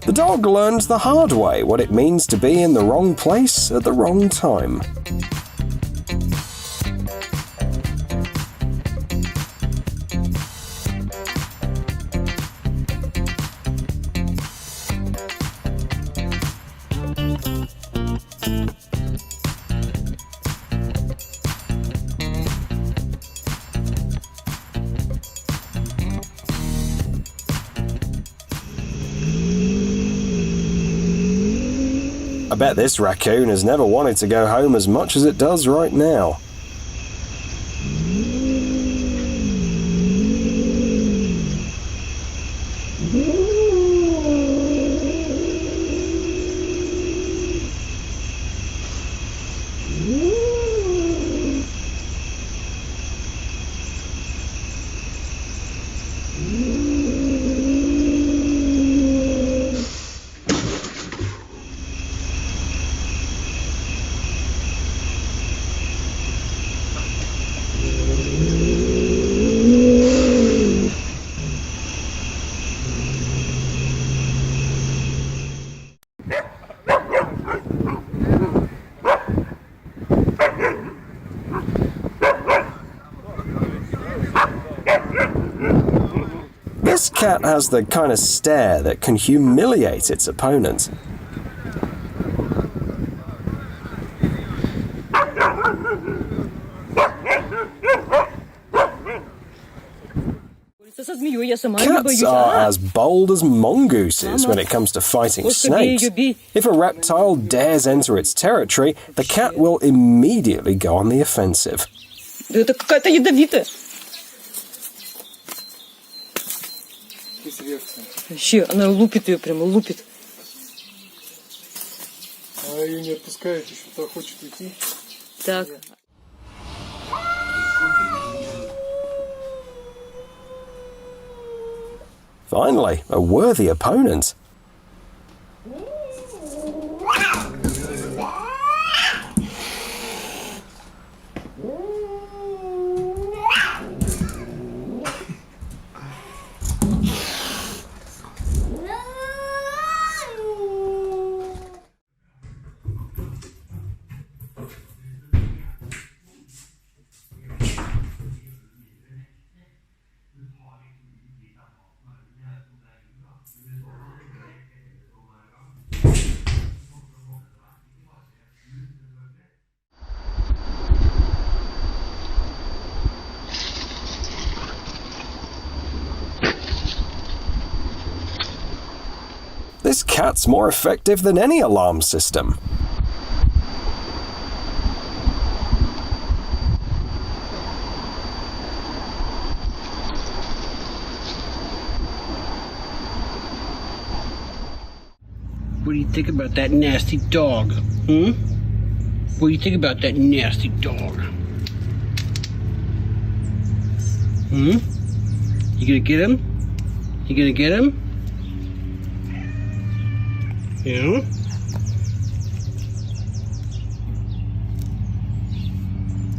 The dog learns the hard way what it means to be in the wrong place at the wrong time. I bet this raccoon has never wanted to go home as much as it does right now. cat has the kind of stare that can humiliate its opponent. Cats are as bold as mongooses when it comes to fighting snakes. If a reptile dares enter its territory, the cat will immediately go on the offensive. Это какая-то ядовитая. Вообще, она лупит ее, прямо лупит. А ее не отпускает, еще-то хочет уйти. Так. Finally, a worthy opponent. This cat's more effective than any alarm system. What do you think about that nasty dog? What do you think about that nasty dog? You gonna get him? You gonna get him? Yeah?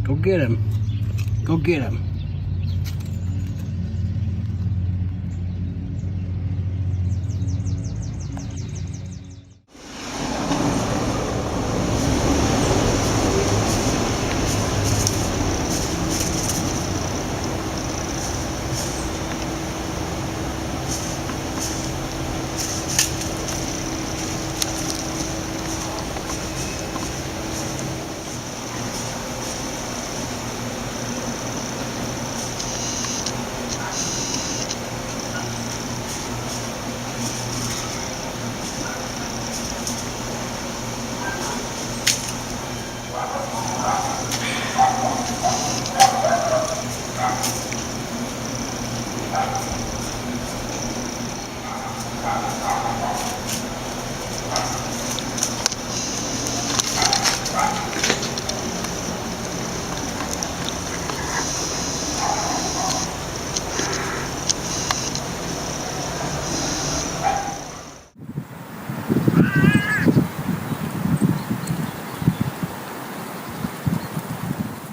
Go get him. Go get him.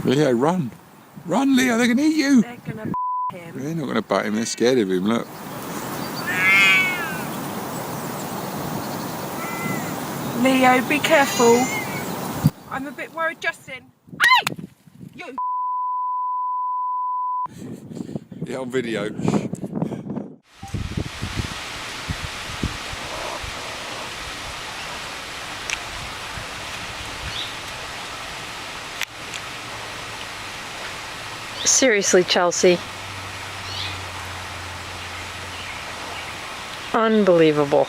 Leo, run. Run, Leo, they're going to eat you. They're going to him. They're not going to bite him, they're scared of him, look. Leo, be careful. I'm a bit worried, Justin. Hey! You. Yeah, on video. Seriously, Chelsea. Unbelievable.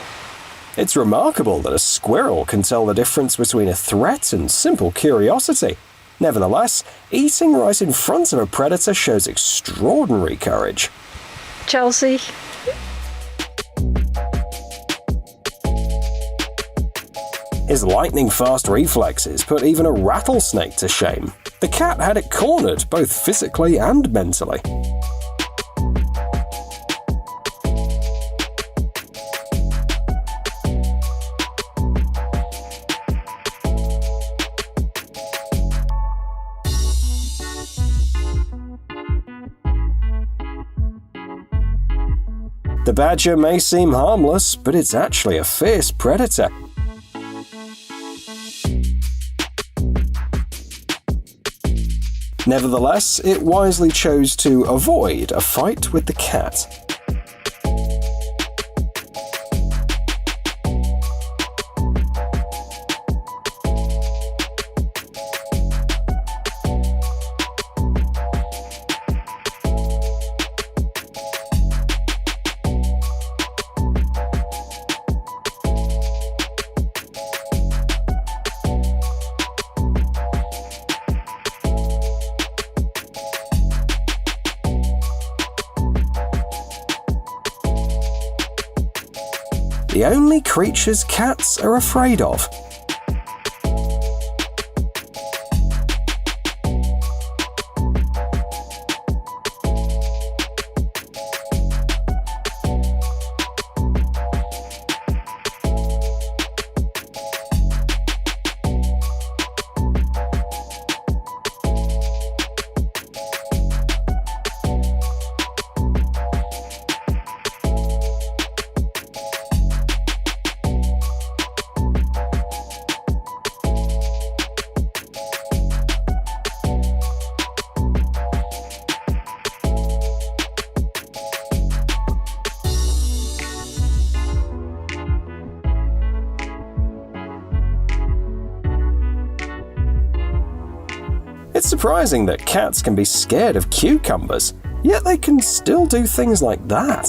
It's remarkable that a squirrel can tell the difference between a threat and simple curiosity. Nevertheless, eating right in front of a predator shows extraordinary courage. Chelsea. His lightning-fast reflexes put even a rattlesnake to shame. The cat had it cornered, both physically and mentally. The badger may seem harmless, but it's actually a fierce predator. Nevertheless, it wisely chose to avoid a fight with the cat. the only creatures cats are afraid of. It's surprising that cats can be scared of cucumbers, yet they can still do things like that.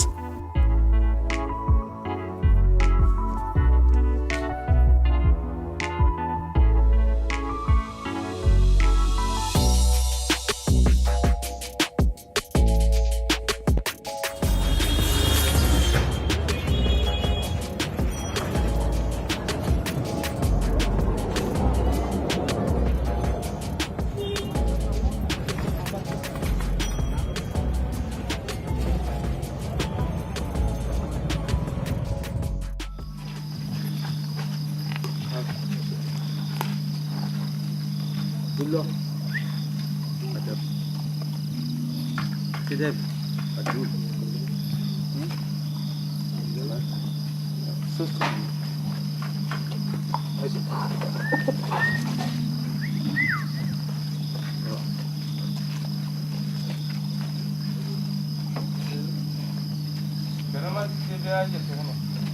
كله أدب كده أدب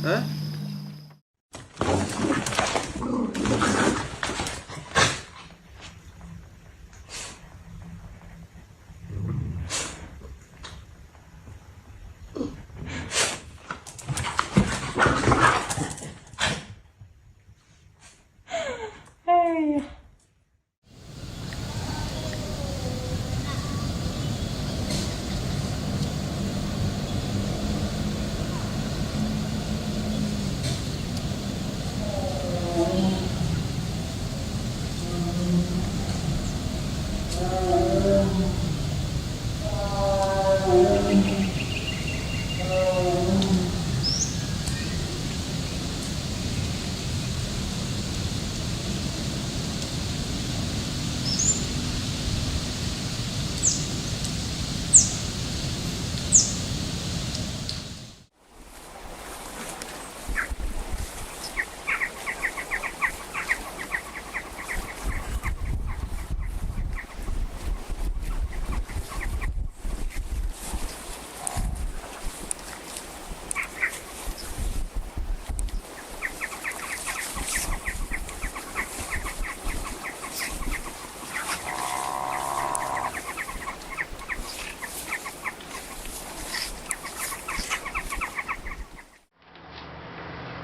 ها؟ Hey.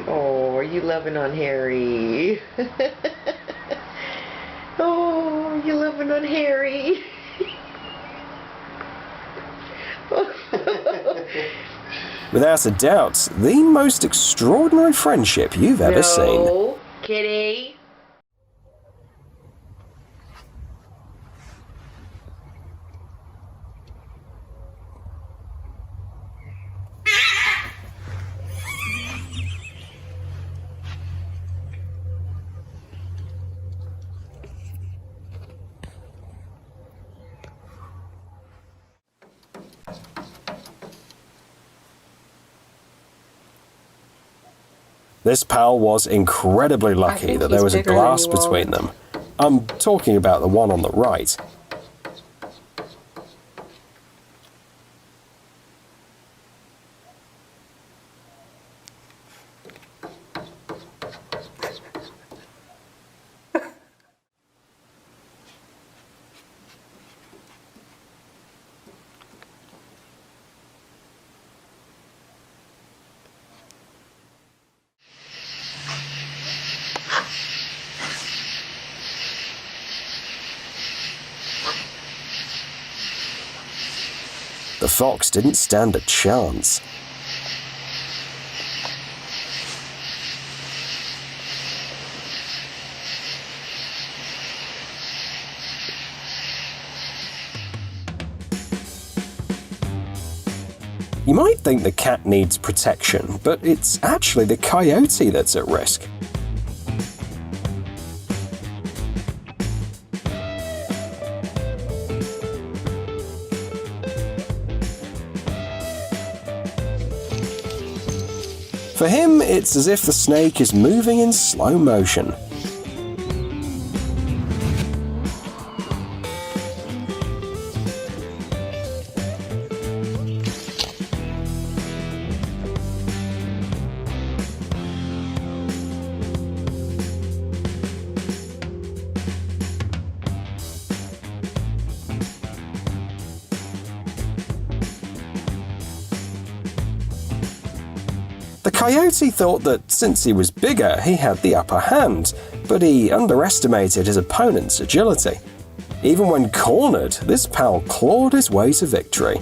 Oh, are you loving on Harry? Oh, you loving on Harry? Without a doubt, the most extraordinary friendship you've ever seen. No, kitty. This pal was incredibly lucky that there was a glass between them. I'm talking about the one on the right. The fox didn't stand a chance. You might think the cat needs protection, but it's actually the coyote that's at risk. For him, it's as if the snake is moving in slow motion. The coyote thought that since he was bigger, he had the upper hand, but he underestimated his opponent's agility. Even when cornered, this pal clawed his way to victory.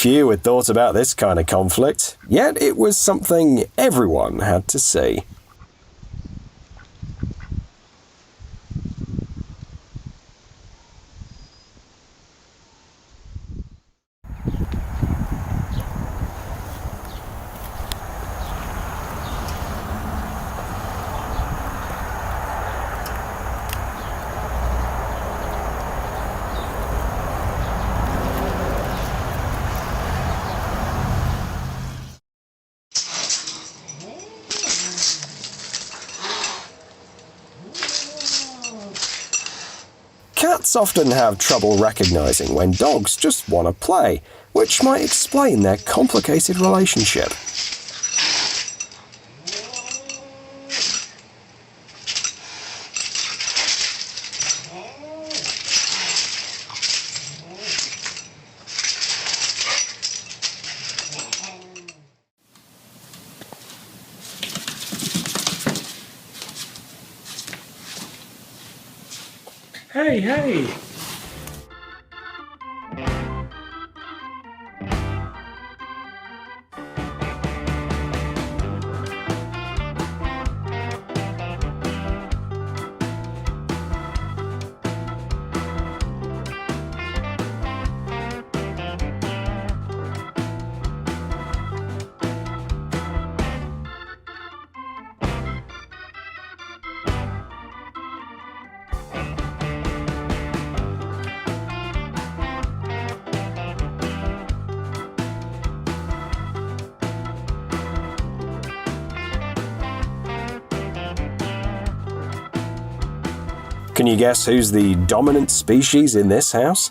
Few had thought about this kind of conflict, yet it was something everyone had to see. Cats often have trouble recognizing when dogs just want to play, which might explain their complicated relationship. Hey, hey! Can you guess who's the dominant species in this house?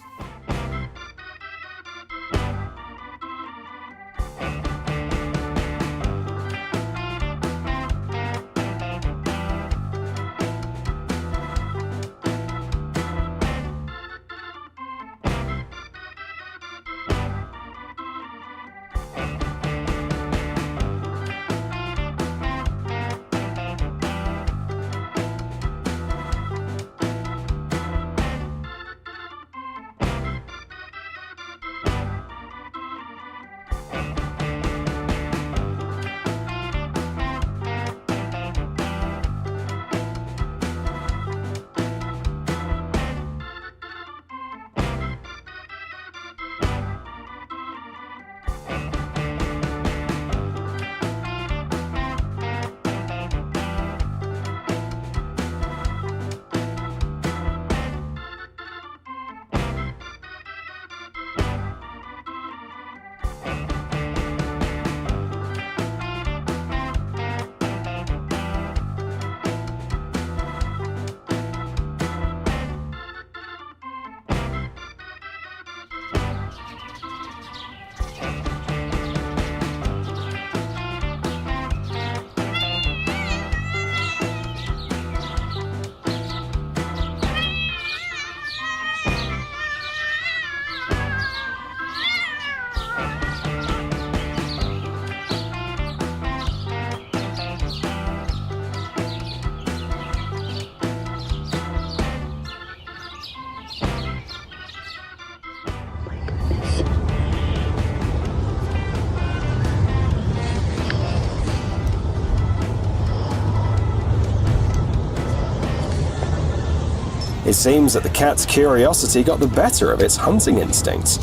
It seems that the cat's curiosity got the better of its hunting instincts.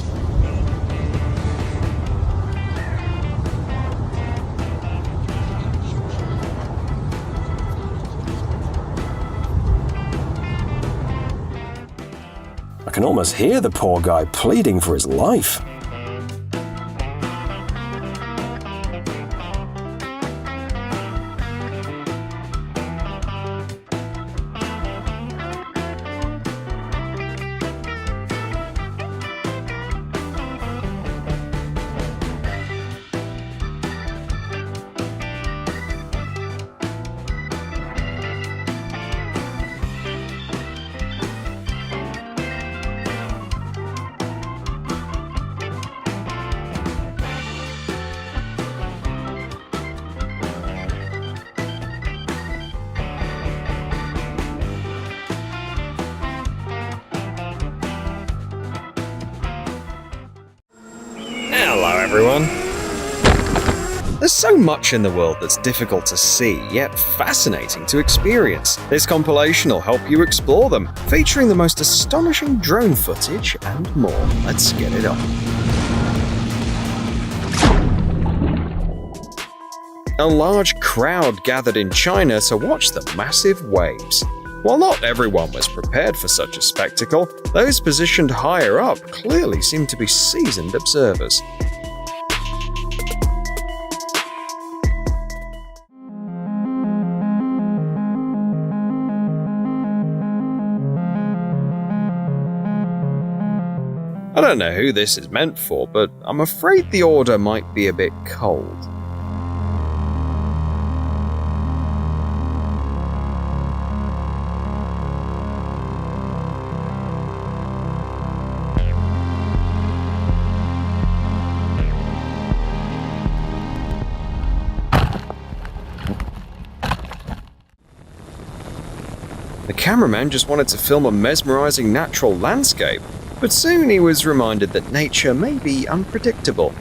I can almost hear the poor guy pleading for his life. Hello everyone. There's so much in the world that's difficult to see, yet fascinating to experience. This compilation will help you explore them, featuring the most astonishing drone footage and more. Let's get it on. A large crowd gathered in China to watch the massive waves. While not everyone was prepared for such a spectacle, those positioned higher up clearly seemed to be seasoned observers. I don't know who this is meant for, but I'm afraid the order might be a bit cold. The cameraman just wanted to film a mesmerizing natural landscape, but soon he was reminded that nature may be unpredictable.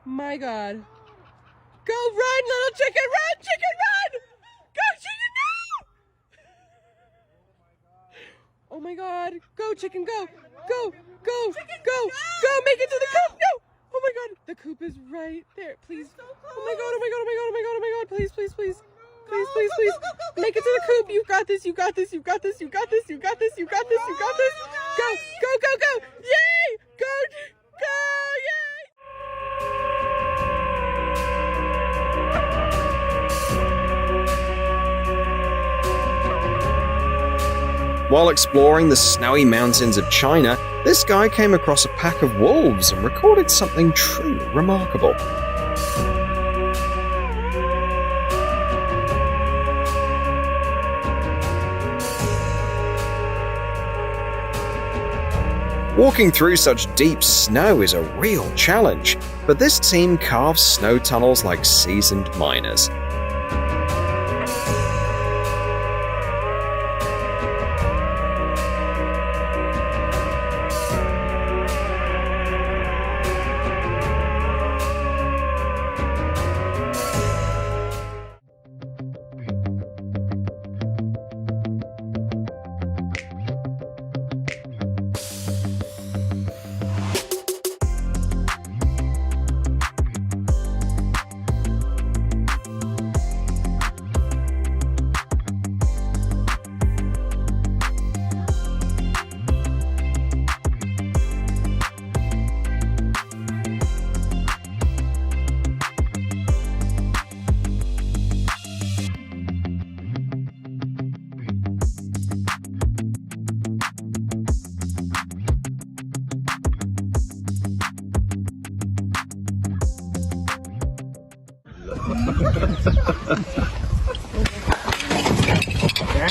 My God. Go run, little chicken, run, chicken, run! Go, chicken, no! Oh my God. Go, chicken, go. Go, go, go, go, make it to the coop, no! Oh my God, the coop is right there, please. Oh my God, oh my God, oh my God, oh my God, oh my God, please, please, please. Please, please, please. Make it to the coop. You got this, you got this, you got this, you got this, you got this, you got this, you got this. Go, go, go, go. Yay! Go, go, yay! While exploring the snowy mountains of China, this guy came across a pack of wolves and recorded something truly remarkable. Walking through such deep snow is a real challenge, but this team carves snow tunnels like seasoned miners.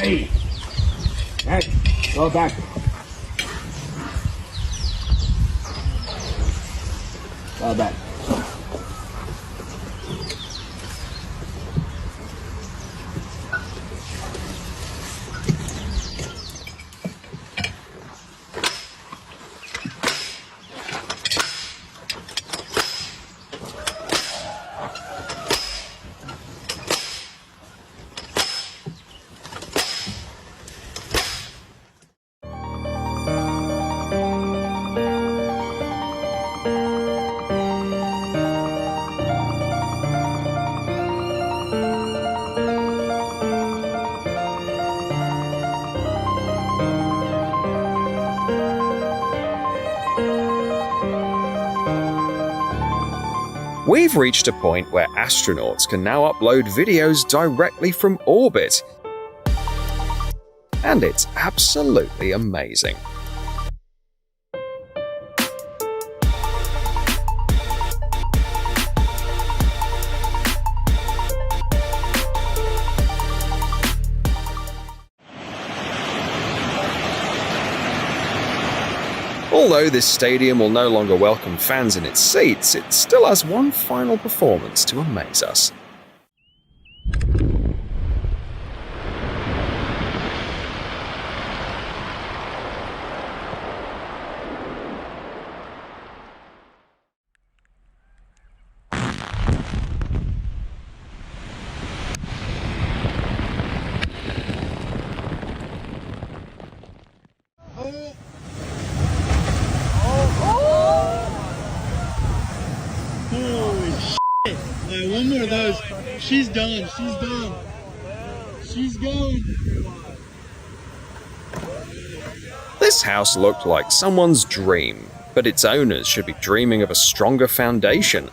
Hey! Hey! Go back. Go back. We've reached a point where astronauts can now upload videos directly from orbit. And it's absolutely amazing. Although this stadium will no longer welcome fans in its seats, it still has one final performance to amaze us. One more of those. She's done. She's done. She's going. This house looked like someone's dream, but its owners should be dreaming of a stronger foundation.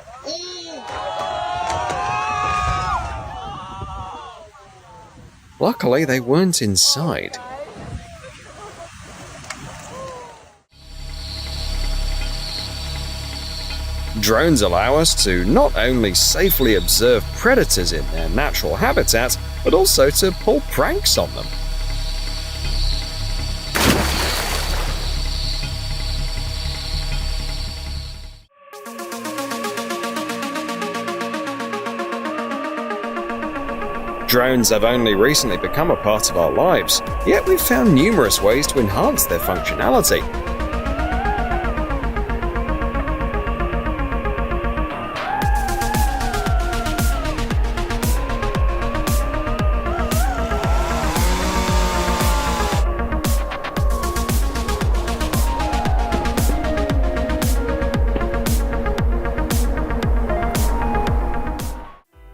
Luckily, they weren't inside. Drones allow us to not only safely observe predators in their natural habitat, but also to pull pranks on them. Drones have only recently become a part of our lives, yet we've found numerous ways to enhance their functionality.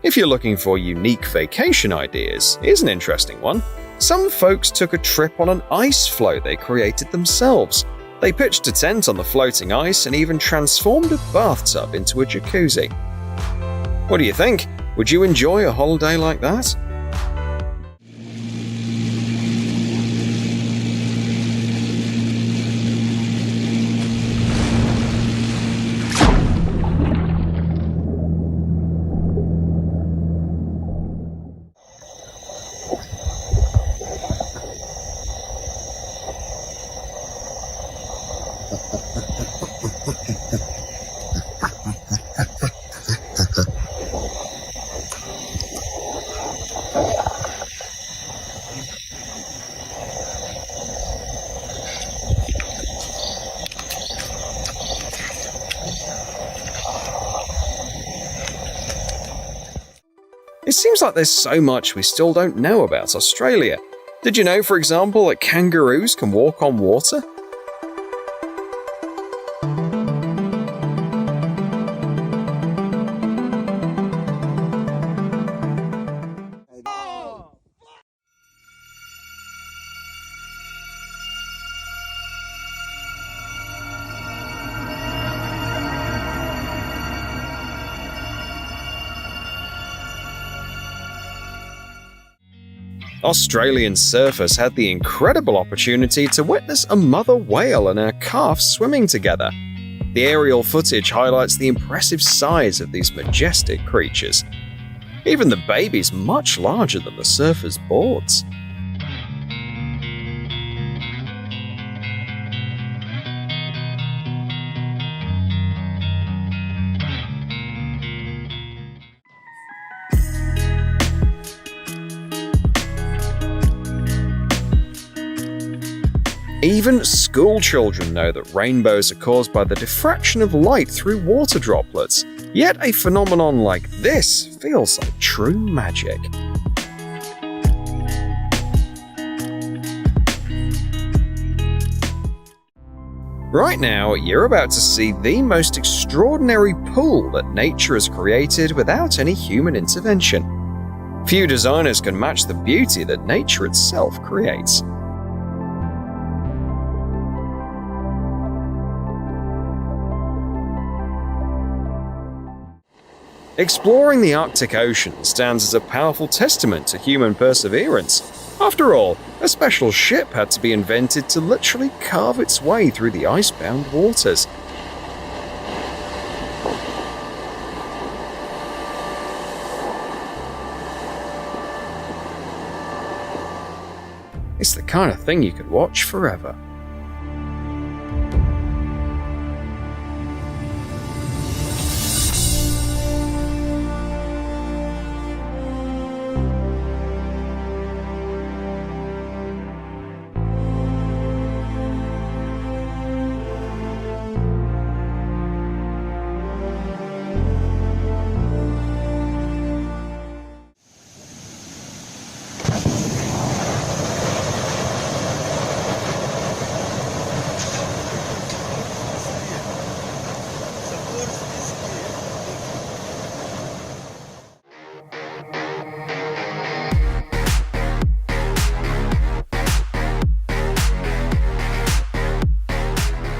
If you're looking for unique vacation ideas, here's an interesting one. Some folks took a trip on an ice floe they created themselves. They pitched a tent on the floating ice and even transformed a bathtub into a jacuzzi. What do you think? Would you enjoy a holiday like that? It seems like there's so much we still don't know about Australia. Did you know, for example, that kangaroos can walk on water? Australian surfers had the incredible opportunity to witness a mother whale and her calf swimming together. The aerial footage highlights the impressive size of these majestic creatures. Even the baby's much larger than the surfers' boards. Even school children know that rainbows are caused by the diffraction of light through water droplets, yet a phenomenon like this feels like true magic. Right now, you're about to see the most extraordinary pool that nature has created without any human intervention. Few designers can match the beauty that nature itself creates. Exploring the Arctic Ocean stands as a powerful testament to human perseverance. After all, a special ship had to be invented to literally carve its way through the icebound waters. It's the kind of thing you could watch forever.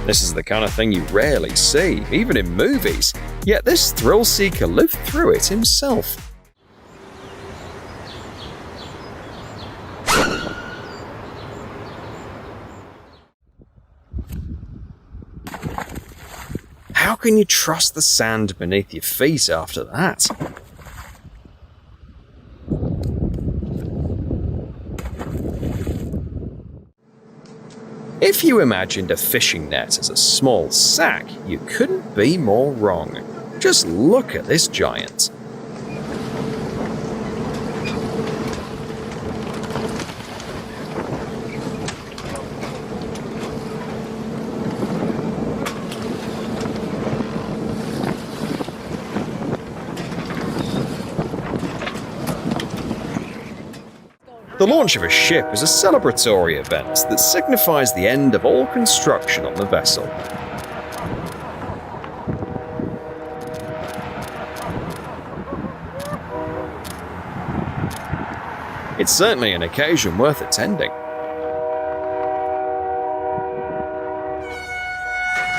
This is the kind of thing you rarely see, even in movies, yet this thrill-seeker lived through it himself. How can you trust the sand beneath your feet after that? If you imagined a fishing net as a small sack, you couldn't be more wrong. Just look at this giant. The launch of a ship is a celebratory event that signifies the end of all construction on the vessel. It's certainly an occasion worth attending.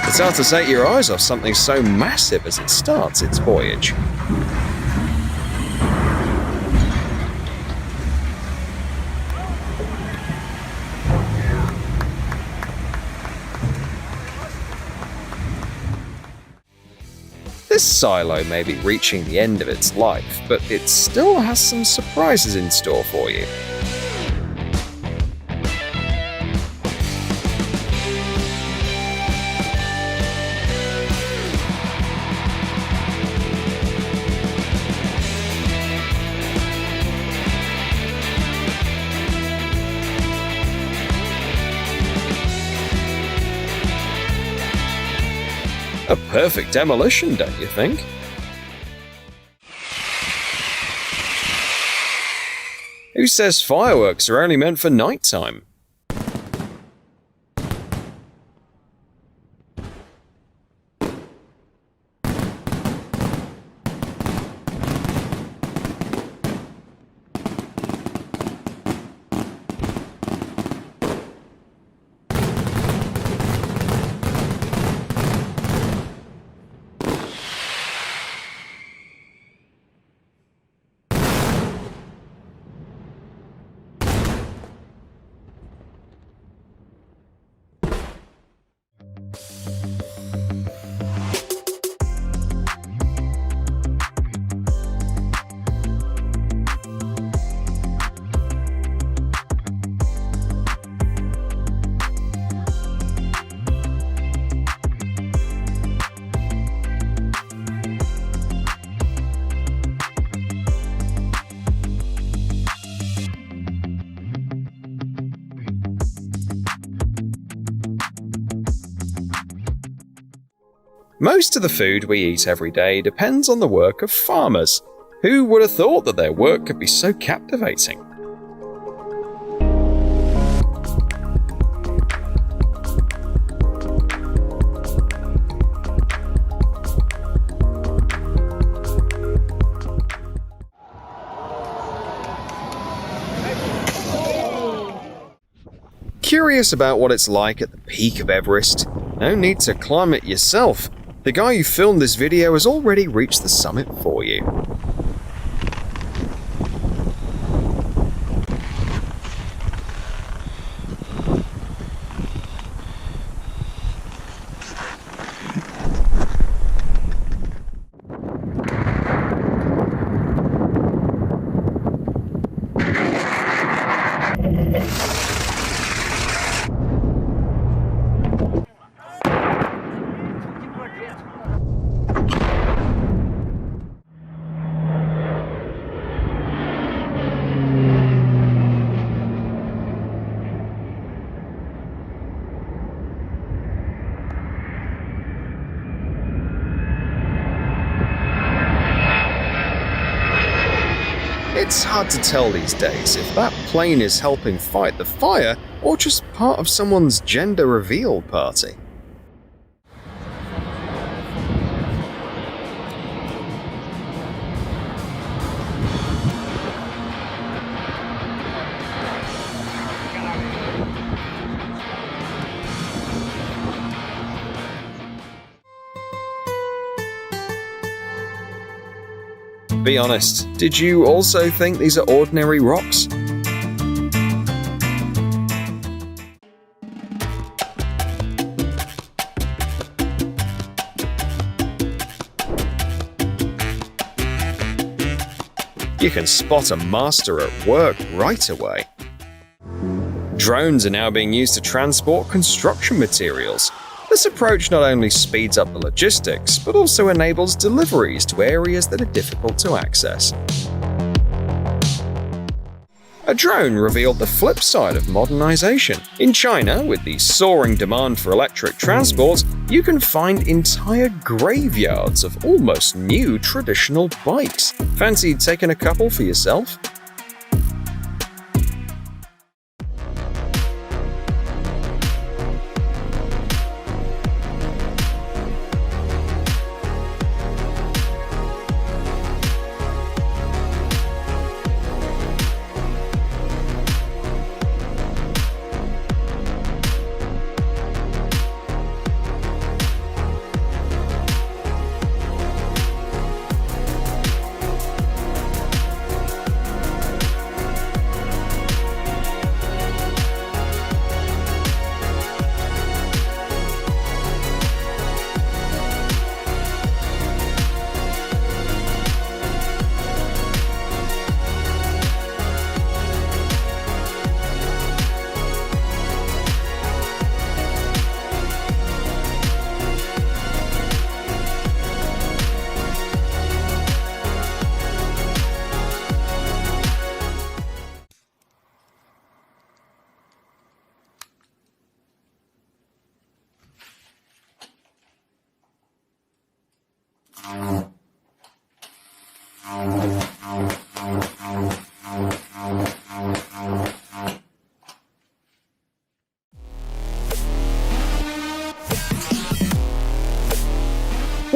It's hard to take your eyes off something so massive as it starts its voyage. This silo may be reaching the end of its life, but it still has some surprises in store for you. A perfect demolition, don't you think? Who says fireworks are only meant for nighttime? Most of the food we eat every day depends on the work of farmers. Who would have thought that their work could be so captivating? Curious about what it's like at the peak of Everest? No need to climb it yourself. The guy who filmed this video has already reached the summit for you. It's hard to tell these days if that plane is helping fight the fire or just part of someone's gender reveal party. Be honest, did you also think these are ordinary rocks? You can spot a master at work right away. Drones are now being used to transport construction materials. This approach not only speeds up the logistics, but also enables deliveries to areas that are difficult to access. A drone revealed the flip side of modernization. In China, with the soaring demand for electric transport, you can find entire graveyards of almost new traditional bikes. Fancy taking a couple for yourself?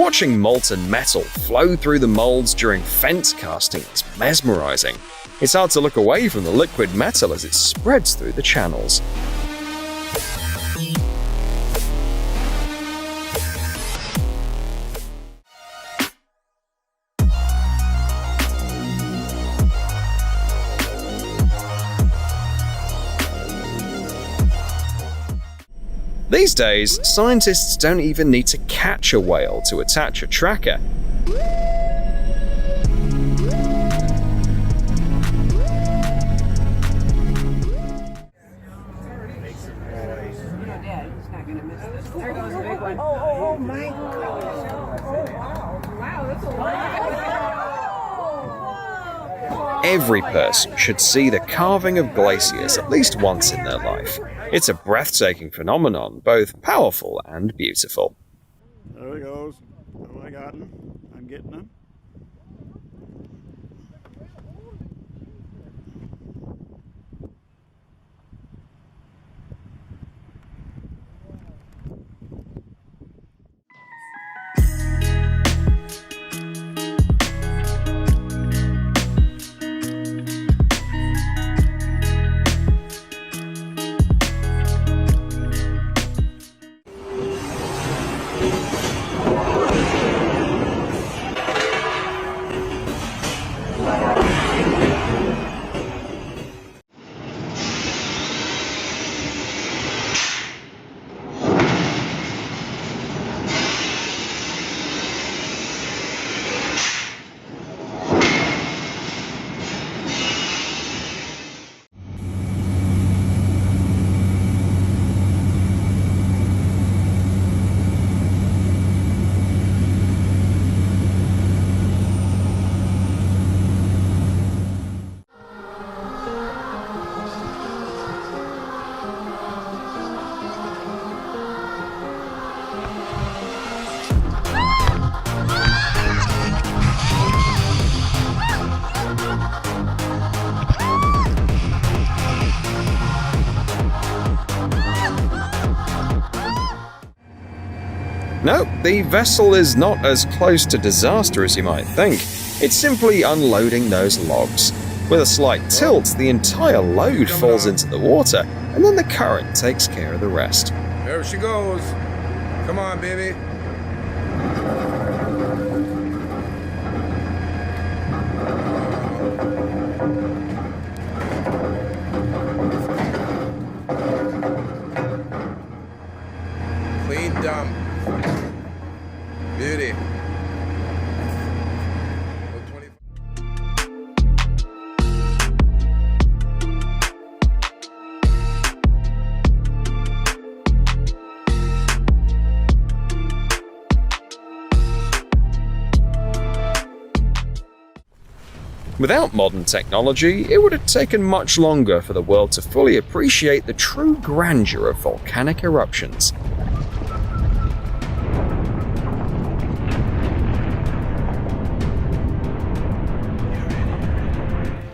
Watching molten metal flow through the molds during fence casting is mesmerizing. It's hard to look away from the liquid metal as it spreads through the channels. These days, scientists don't even need to catch a whale to attach a tracker. Oh my gosh. Wow, that's a lot. Every person should see the carving of glaciers at least once in their life. It's a breathtaking phenomenon, both powerful and beautiful. There he goes. Oh, I got him. I'm getting him. No, the vessel is not as close to disaster as you might think. It's simply unloading those logs. With a slight tilt, the entire load falls into the water, and then the current takes care of the rest. There she goes. Come on, baby. Clean dump. Beauty. Without modern technology, it would have taken much longer for the world to fully appreciate the true grandeur of volcanic eruptions.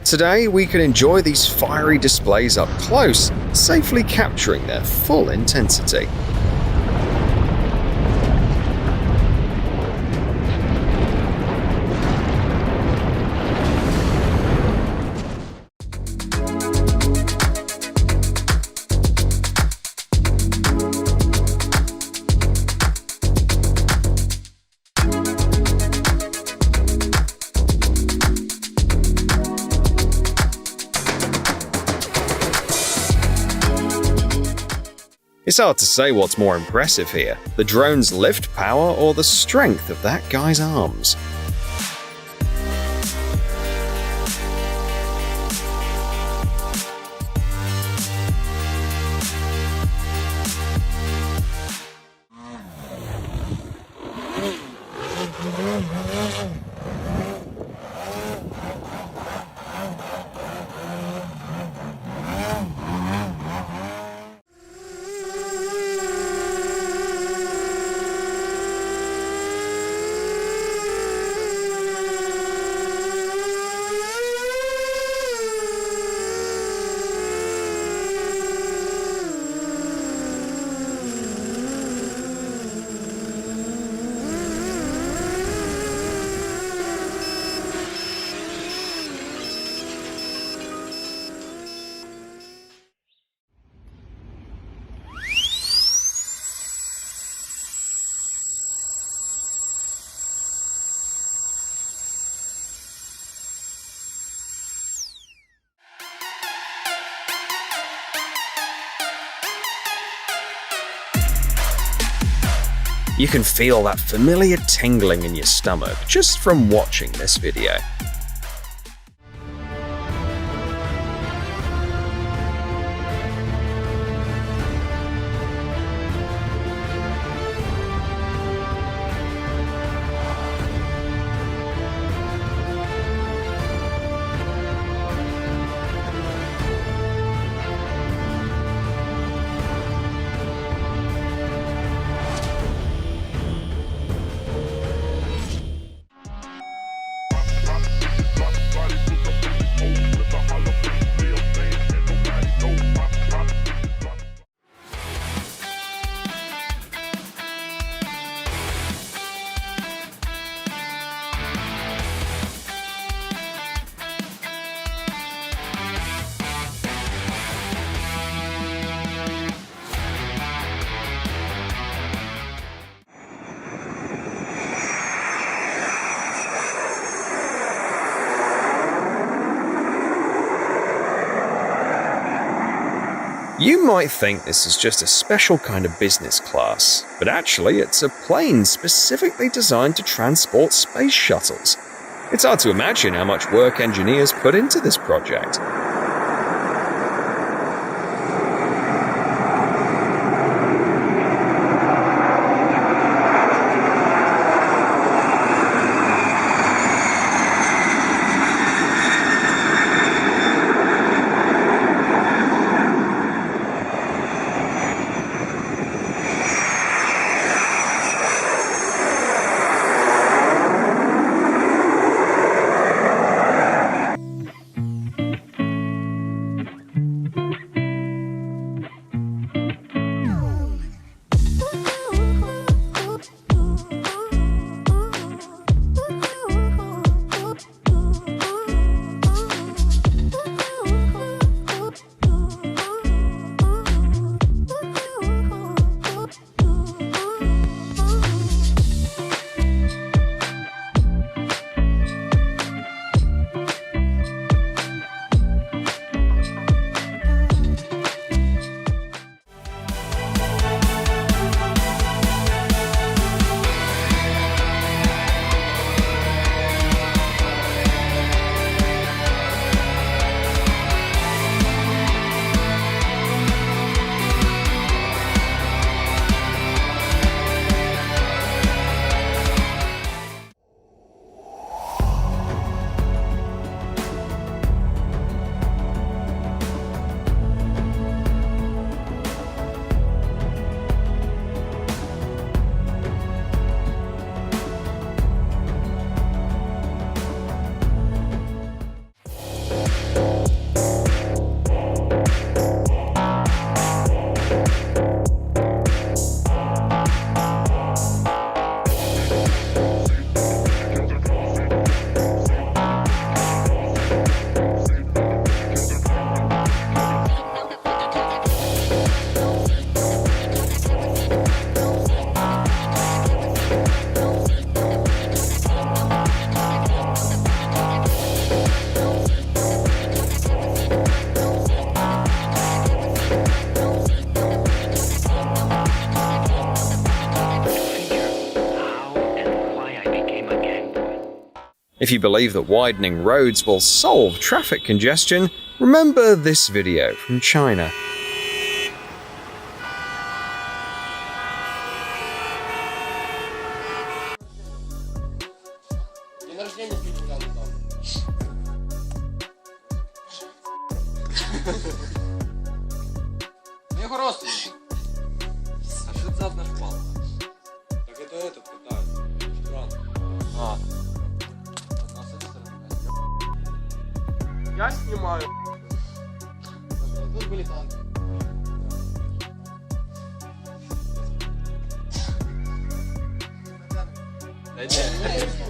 Today, we can enjoy these fiery displays up close, safely capturing their full intensity. It's hard to say what's more impressive here, the drone's lift power or the strength of that guy's arms. You can feel that familiar tingling in your stomach just from watching this video. You might think this is just a special kind of business class, but actually it's a plane specifically designed to transport space shuttles. It's hard to imagine how much work engineers put into this project. If you believe that widening roads will solve traffic congestion, remember this video from China. Его родственник. А что это наш пал? Так это этот пытается. Кран. А. Я снимаю. Тут были танки. Да нет.